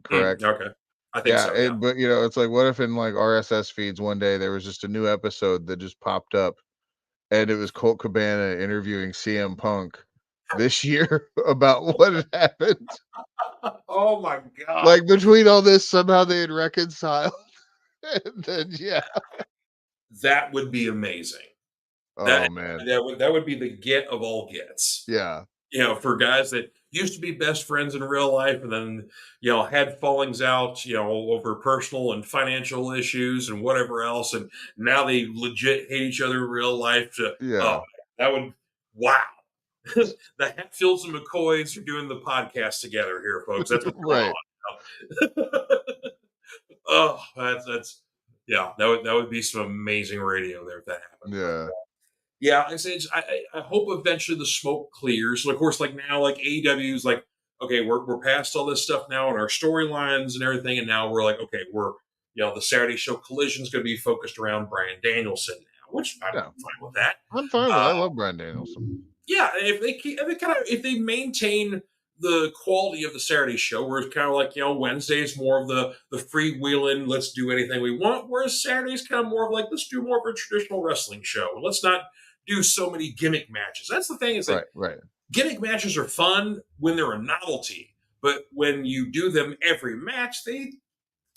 correct? Okay, I think Yeah, so. Yeah. but it's like, what if in like RSS feeds one day there was just a new episode that just popped up, and it was Colt Cabana interviewing CM Punk this year about what had happened. Oh my God. Like between all this, somehow they had reconciled, and then yeah, That would be amazing. That oh man, that would be the get of all gets. yeah, For guys that used to be best friends in real life and then, had fallings out, over personal and financial issues and whatever else. And now they legit hate each other in real life. yeah, That would, wow. The Hatfields and McCoys are doing the podcast together here, folks. That's what's going right, on. Oh, that's yeah. That would be some amazing radio there if that happened. But yeah, yeah, I hope eventually the smoke clears. And of course, like now, like AEW is like, okay, we're past all this stuff now and our storylines and everything, and now we're like, okay, we're the Saturday show Collision is going to be focused around Bryan Danielson now, which I'm yeah. fine with that. I'm fine with it. Uh, I love Bryan Danielson. yeah, if they maintain the quality of the Saturday show, where it's kind of like Wednesday is more of the freewheeling, let's do anything we want, whereas Saturday's kind of more of like let's do more of a traditional wrestling show and let's not do so many gimmick matches. That's the thing is that Right, right. gimmick matches are fun when they're a novelty, but when you do them every match, they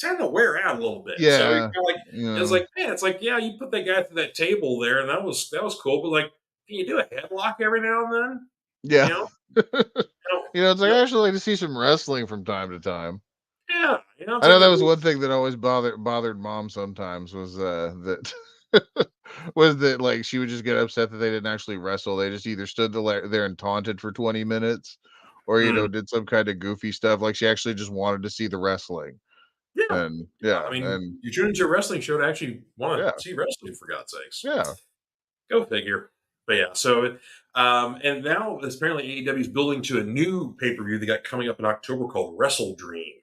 tend to wear out a little bit. So you're Yeah, kind of like it's like man, it's like yeah, you put that guy through that table there, and that was cool, but like can you do a headlock every now and then? yeah. You know, It's like I actually like to see some wrestling from time to time. yeah, it's I know like that was one thing that always bothered mom sometimes was that was that like she would just get upset that they didn't actually wrestle. They just either stood there and taunted for 20 minutes or mm, did some kind of goofy stuff. Like she actually just wanted to see the wrestling. yeah. And I yeah, mean, and you tune into a wrestling show to actually want yeah, to see wrestling for God's sakes. yeah, Go figure. But yeah, so and now apparently AEW is building to a new pay per view they got coming up in October called Wrestle Dream.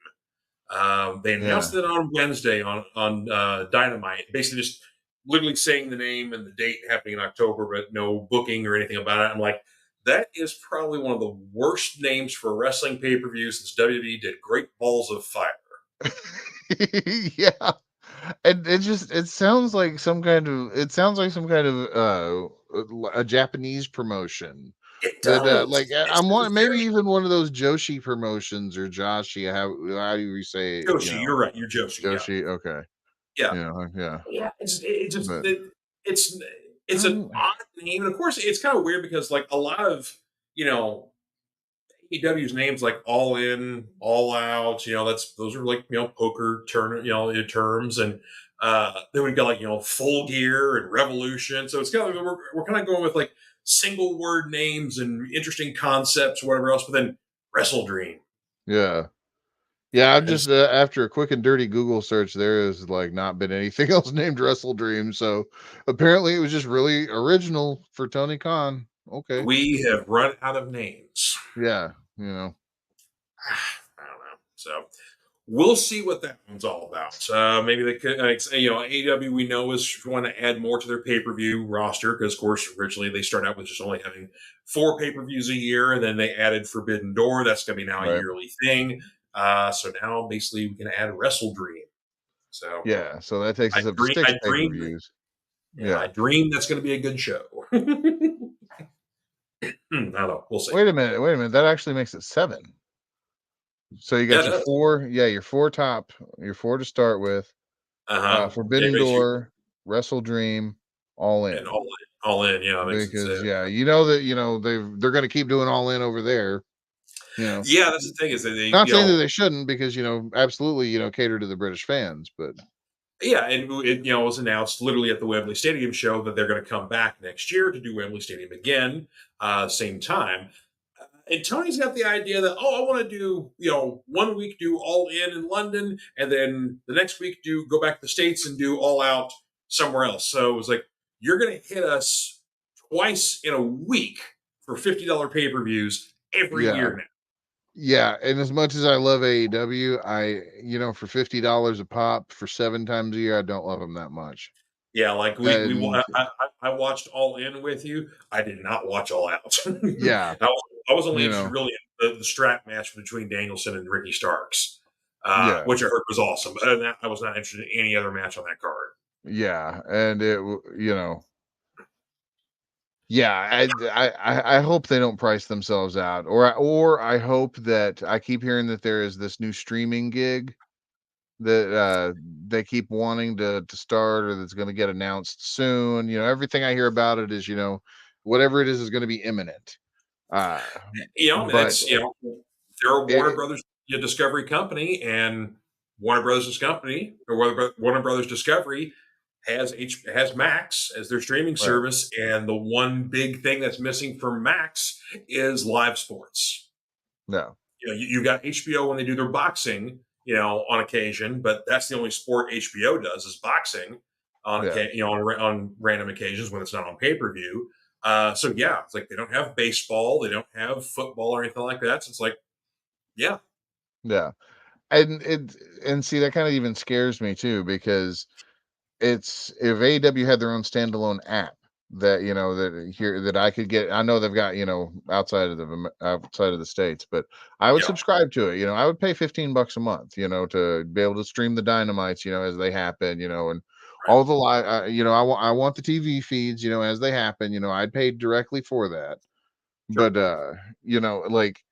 They yeah. announced it on Wednesday on Dynamite, basically just literally saying the name and the date happening in October, but no booking or anything about it. I'm like, that is probably one of the worst names for a wrestling pay per view since WWE did Great Balls of Fire. Yeah. And it sounds like some kind of a Japanese promotion It that does. like It's I'm one maybe very even one of those Joshi promotions or Joshi, how do you say it, Joshi. You're right. You're Joshi. Yeah. Joshi, okay. Yeah. Yeah. Yeah. It just But it's it's an um, odd name, and of course it's kind of weird because like a lot of you know AEW's names like All In, All Out. Those are like poker terms, and then we've got like Full Gear and Revolution. So it's kind of we're kind of going with like single word names and interesting concepts, or whatever else. But then Wrestle Dream. yeah. Yeah, I'm It's, just after a quick and dirty Google search, there has like not been anything else named Wrestle Dream. So apparently it was just really original for Tony Khan. Okay. we have run out of names. Yeah, I don't know. So we'll see what that one's all about. Maybe they could, AEW we know is want to add more to their pay-per-view roster because, of course, originally they started out with just only having 4 pay-per-views a year, and then they added Forbidden Door. That's going to be now a Right. yearly thing. So now basically we can add Wrestle Dream. So Yeah, so that takes us up to 6 I dream, pay-per-views. I Yeah. dream that's going to be a good show. I don't know. We'll see. Wait a minute. That actually makes it 7. So you got Yeah, it does. your 4 top, your 4 to start with. Yeah, Forbidden Door, Wrestle Dream, All and In. all in. Yeah, that makes it Because sad. they're going to keep doing All In over there. Yeah, that's the thing is that they, Not saying that they shouldn't, because absolutely cater to the British fans, but yeah, and it was announced literally at the Wembley Stadium show that they're going to come back next year to do Wembley Stadium again, same time. And Tony's got the idea that I want to do 1 week do All In London, and then the next week go back to the States and do All Out somewhere else. So it was like you're going to hit us twice in a week for $50 pay-per-views every yeah. year now. Yeah, and as much as I love AEW, for $50 a pop for 7 times a year, I don't love them that much. Yeah, like And I watched All In with you. I did not watch All Out. yeah, I was only you interested know, really in the strap match between Danielson and Ricky Starks, yeah, which I heard was awesome. But other than that, I was not interested in any other match on that card. yeah, and yeah, I hope they don't price themselves out, or I hope that I keep hearing that there is this new streaming gig that they keep wanting to start, or that's going to get announced soon. Everything I hear about it is whatever it is going to be imminent. Uh, but It's they're a Warner it, Brothers Discovery company, and Warner Brothers Discovery or Warner Brothers Discovery has Max as their streaming right, service, and the one big thing that's missing from Max is live sports. no, You got HBO when they do their boxing, on occasion, but that's the only sport HBO does is boxing yeah, on random occasions when it's not on pay-per-view. So yeah, it's like they don't have baseball, they don't have football or anything like that. So it's like, yeah, yeah, and see, that kind of even scares me too, because it's if AEW had their own standalone app that that I could get. I know they've got outside of the states, but I would yeah, subscribe to it. I would pay $15 a month, to be able to stream the dynamites, as they happen, and right, all the live. I want the TV feeds, as they happen. I'd pay directly for that, sure, but like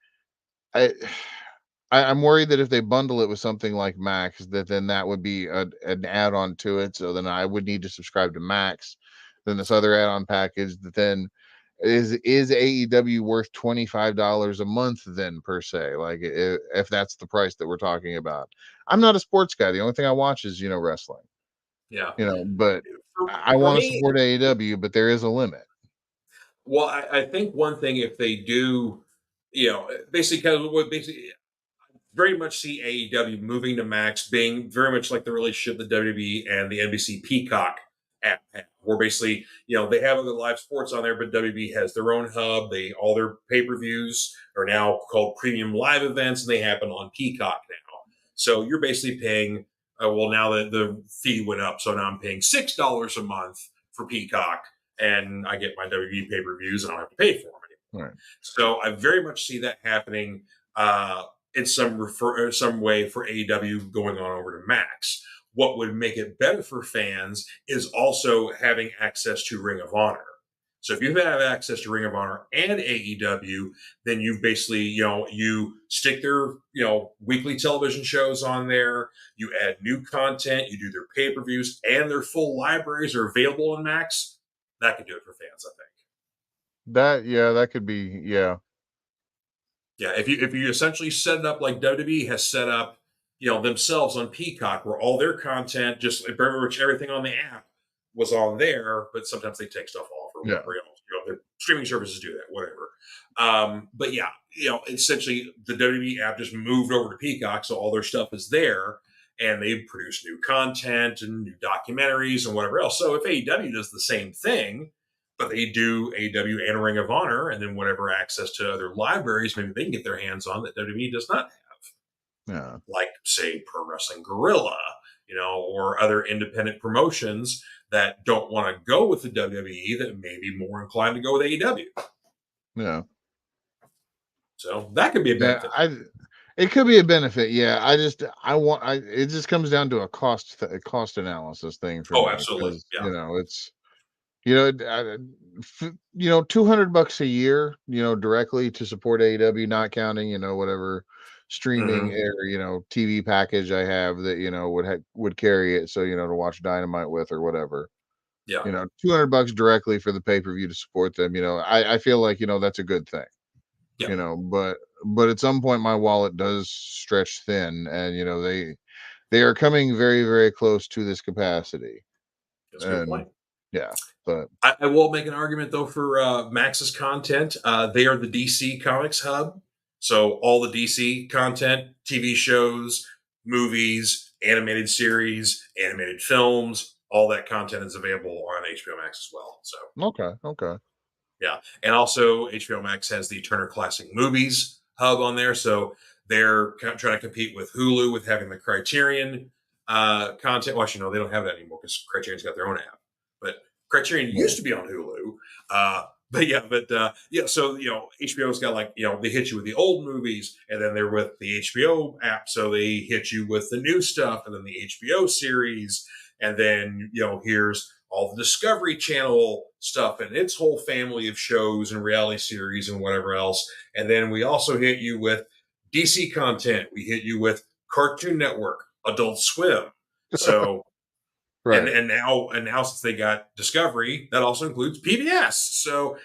I. I'm worried that if they bundle it with something like Max, then that would be an add-on to it. So then I would need to subscribe to Max. Then this other add-on package that then is AEW worth $25 a month then, per se? Like, if that's the price that we're talking about. I'm not a sports guy. The only thing I watch is wrestling. yeah. But I For want to me, support AEW, but there is a limit. well, I think one thing if they do, basically, kind of what basically very much see AEW moving to Max being very much like the relationship the WWE and the NBC Peacock app have, where basically, they have other live sports on there, but WWE has their own hub. All their pay-per-views are now called premium live events, and they happen on Peacock now. So you're basically paying, now the fee went up, so now I'm paying $6 a month for Peacock, and I get my WWE pay-per-views, and I don't have to pay for them anymore. Right. So I very much see that happening in some way for AEW going on over to Max. What would make it better for fans is also having access to Ring of Honor. So if you have access to Ring of Honor and AEW, then you basically, you stick their, weekly television shows on there, you add new content, you do their pay-per-views, and their full libraries are available on Max. That could do it for fans, I think. That could be, yeah. Yeah, if you essentially set it up like WWE has set up, themselves on Peacock, where all their content, just pretty much everything on the app, was on there, but sometimes they take stuff off or Yeah. whatever else. Their streaming services do that, whatever. But yeah, essentially the WWE app just moved over to Peacock, so all their stuff is there, and they produce new content and new documentaries and whatever else. So if AEW does the same thing, but they do AEW and Ring of Honor, and then whatever access to other libraries maybe they can get their hands on that WWE does not have. Yeah. like, say, Pro Wrestling Guerrilla, or other independent promotions that don't want to go with the WWE that may be more inclined to go with AEW. Yeah. So that could be a Yeah. benefit. It could be a benefit. Yeah. It just comes down to a cost analysis thing for Oh, me. absolutely. Because, Yeah. it's, $200 a year, directly to support AEW, not counting, whatever streaming Mm-hmm. or, TV package I have that, would carry it. So, to watch Dynamite with or whatever, Yeah. $200 directly for the pay-per-view to support them. I feel like, that's a good thing, Yeah. but at some point my wallet does stretch thin, and, they are coming very, very close to this capacity. That's a good And point. yeah, but I will make an argument, though, for Max's content. They are the DC Comics hub. So all the DC content, TV shows, movies, animated series, animated films, all that content is available on HBO Max as well. So, okay. yeah. And also, HBO Max has the Turner Classic Movies hub on there. So they're trying to compete with Hulu with having the Criterion content. Well, actually, no, they don't have that anymore because Criterion's got their own app. But Criterion Yeah. used to be on Hulu. So HBO's got, like, they hit you with the old movies, and then they're with the HBO app, so they hit you with the new stuff, and then the HBO series, and then here's all the Discovery Channel stuff and its whole family of shows and reality series and whatever else, and then we also hit you with DC content. We hit you with Cartoon Network, Adult Swim. So Right. and now since they got Discovery, that also includes PBS. So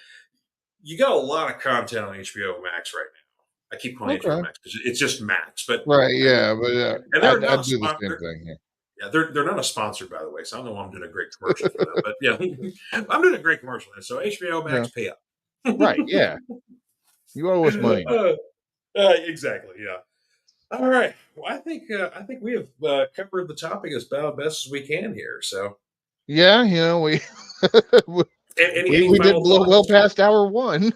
you got a lot of content on HBO Max right now. I keep calling it HBO Okay. Max because it's just Max, but Right. Yeah. But and they're not I'd a do the sponsor. same thing here. Yeah, they're not a sponsor, by the way. So I don't know why I'm doing a great commercial for them, but yeah, I'm doing a great commercial there. So HBO Yeah. Max, pay up. Right. Yeah. You owe us money now. Exactly. Yeah. All right. Well, I think we have covered the topic as about best as we can here. So, Yeah. we any we did final blow well thoughts? past hour one.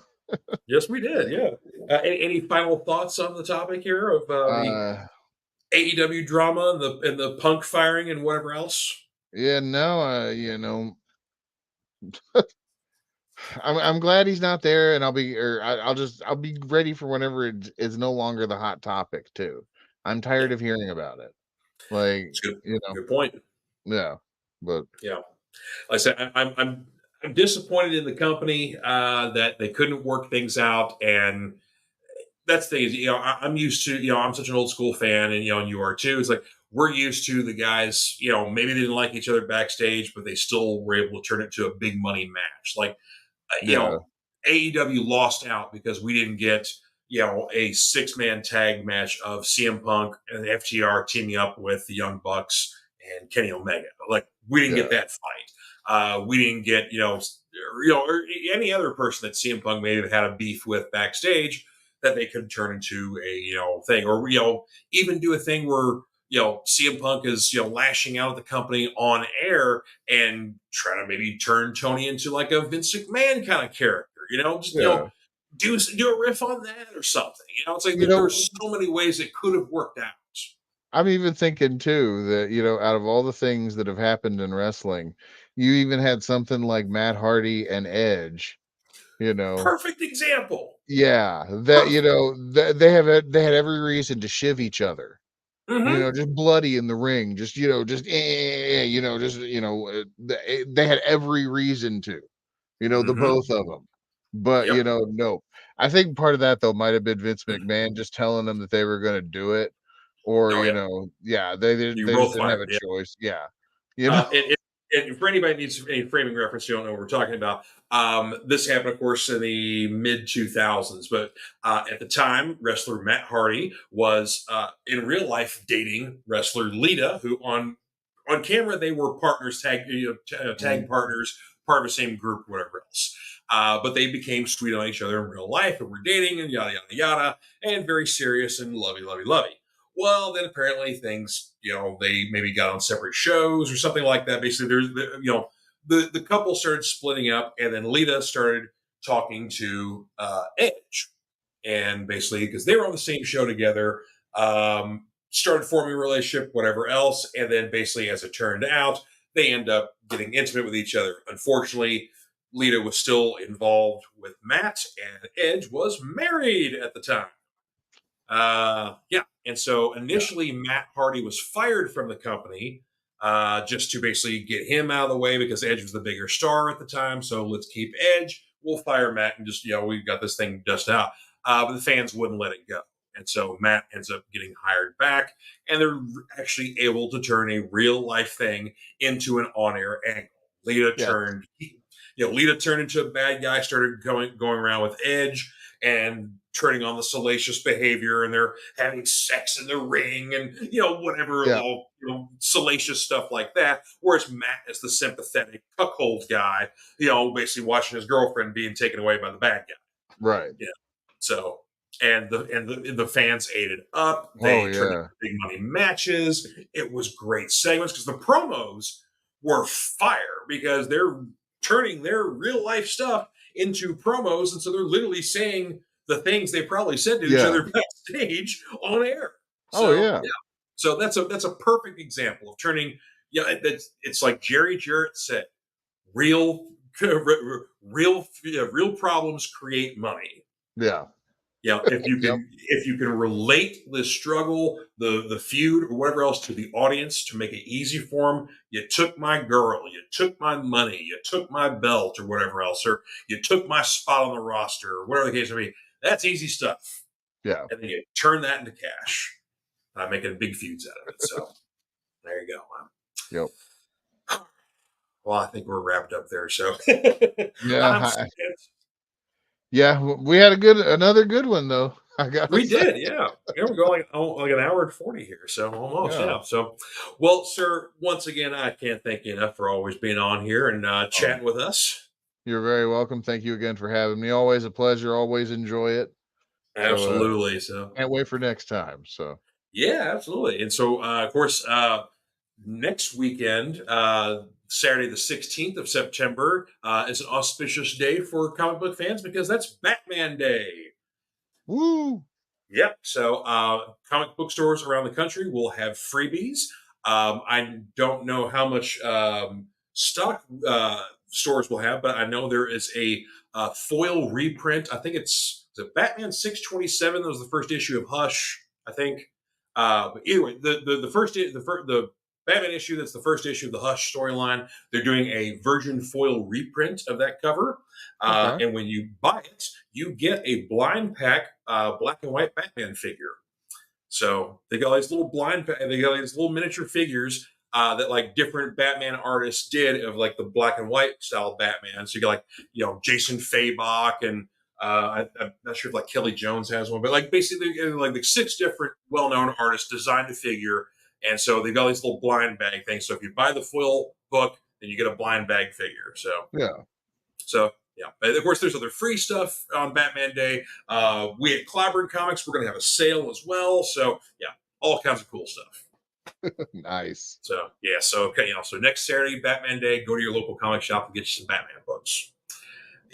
Yes, we did. Yeah. Any final thoughts on the topic here of the Uh. AEW drama and the Punk firing and whatever else? Yeah. No. I'm glad he's not there, and I'll be ready for whenever it's no longer the hot topic too. I'm Yeah, tired of hearing about it. Like, it's good. you know, Good point. yeah. But Yeah. Like I said, I'm disappointed in the company that they couldn't work things out, and that's the thing is, I'm used to, I'm such an old school fan, and you are too. It's like we're used to the guys, maybe they didn't like each other backstage, but they still were able to turn it to a big money match. Like, yeah, AEW lost out because we didn't get, a 6-man tag match of CM Punk and FTR teaming up with the Young Bucks and Kenny Omega. Like, we didn't get yeah, that fight. We didn't get, or any other person that CM Punk may have had a beef with backstage that they could turn into a, thing, or, even do a thing where, CM Punk is, lashing out at the company on air and trying to maybe turn Tony into like a Vince McMahon kind of character, just, yeah. do a riff on that or something. It's like You there's know, so many ways it could have worked out. I'm even thinking too that, out of all the things that have happened in wrestling, you even had something like Matt Hardy and Edge, you know. Perfect example. Yeah, that Perfect. they had every reason to shiv each other. Mm-hmm. Just bloody in the ring, they had every reason to, the Mm-hmm. both of them. But, Yep. no. I think part of that though might have been Vince McMahon just telling them that they were going to do it, or, Oh, yeah. yeah, You they just both didn't have fired. a Yeah. choice. Yeah. You know. And for anybody that needs any framing reference, you don't know what we're talking about. This happened, of course, in the mid 2000s, but at the time, wrestler Matt Hardy was in real life dating wrestler Lita, who on camera they were partners, tag Mhm. partners, part of the same group, whatever else. But they became sweet on each other in real life, and were dating, and yada yada yada, and very serious and lovey lovey lovey. Well, then apparently things, they maybe got on separate shows or something like that. Basically, the couple started splitting up, and then Lita started talking to Edge, and basically because they were on the same show together, started forming a relationship, whatever else. And then basically, as it turned out, they end up getting intimate with each other. Unfortunately, Lita was still involved with Matt, and Edge was married at the time. Yeah. And so initially, Matt Hardy was fired from the company just to basically get him out of the way because Edge was the bigger star at the time. So let's keep Edge. We'll fire Matt and just, we've got this thing dust out. But the fans wouldn't let it go. And so Matt ends up getting hired back, and they're actually able to turn a real life thing into an on-air angle. Lita turned into a bad guy, started going around with Edge and turning on the salacious behavior, and they're having sex in the ring and whatever all salacious stuff like that. Whereas Matt is the sympathetic cuckold guy, basically watching his girlfriend being taken away by the bad guy. Right. Yeah. So and the fans ate it up. They turned into big money matches. It was great segments because the promos were fire because they're turning their real life stuff into promos, and so they're literally saying the things they probably said to each other backstage on air. So, So that's a perfect example of turning. It's like Jerry Jarrett said, real problems create money. Yeah. If you can relate the struggle, the feud, or whatever else to the audience to make it easy for them, you took my girl, you took my money, you took my belt, or whatever else, or you took my spot on the roster, or whatever the case may be. That's easy stuff. Yeah. And then you turn that into cash. Making big feuds out of it. So there you go. Yep. Well, I think we're wrapped up there. So yeah, we had another good one though. We did, yeah. We're going like an hour and 40 here, so almost, yeah. So, well, sir, once again, I can't thank you enough for always being on here and chatting with us. You're very welcome. Thank you again for having me. Always a pleasure. Always enjoy it. Absolutely. So can't wait for next time. So yeah, absolutely. And so, of course, next weekend, Saturday the 16th of September, is an auspicious day for comic book fans because that's Batman Day. Woo! Yep. So comic book stores around the country will have freebies. I don't know how much stock stores will have, but I know there is a foil reprint. I think it's Batman 627. That was the first issue of Hush, I think. But either way, the Batman issue that's the first issue of the Hush storyline. They're doing a virgin foil reprint of that cover. And when you buy it, you get a blind pack black and white Batman figure. So they got these little miniature figures that like different Batman artists did of like the black and white style Batman. So you got like Jason Fabok and I'm not sure if like Kelly Jones has one, but like basically like 6 different well-known artists designed the figure. And so they got these little blind bag things. So if you buy the foil book, then you get a blind bag figure. So yeah. But of course, there's other free stuff on Batman Day. We at Clobbered Comics, we're going to have a sale as well. So yeah, all kinds of cool stuff. Nice. So yeah, so so next Saturday, Batman Day, go to your local comic shop and get you some Batman books.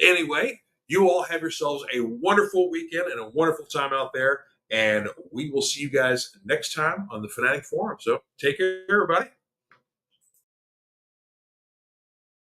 Anyway, you all have yourselves a wonderful weekend and a wonderful time out there. And we will see you guys next time on the Fanatic Forum. So take care, everybody.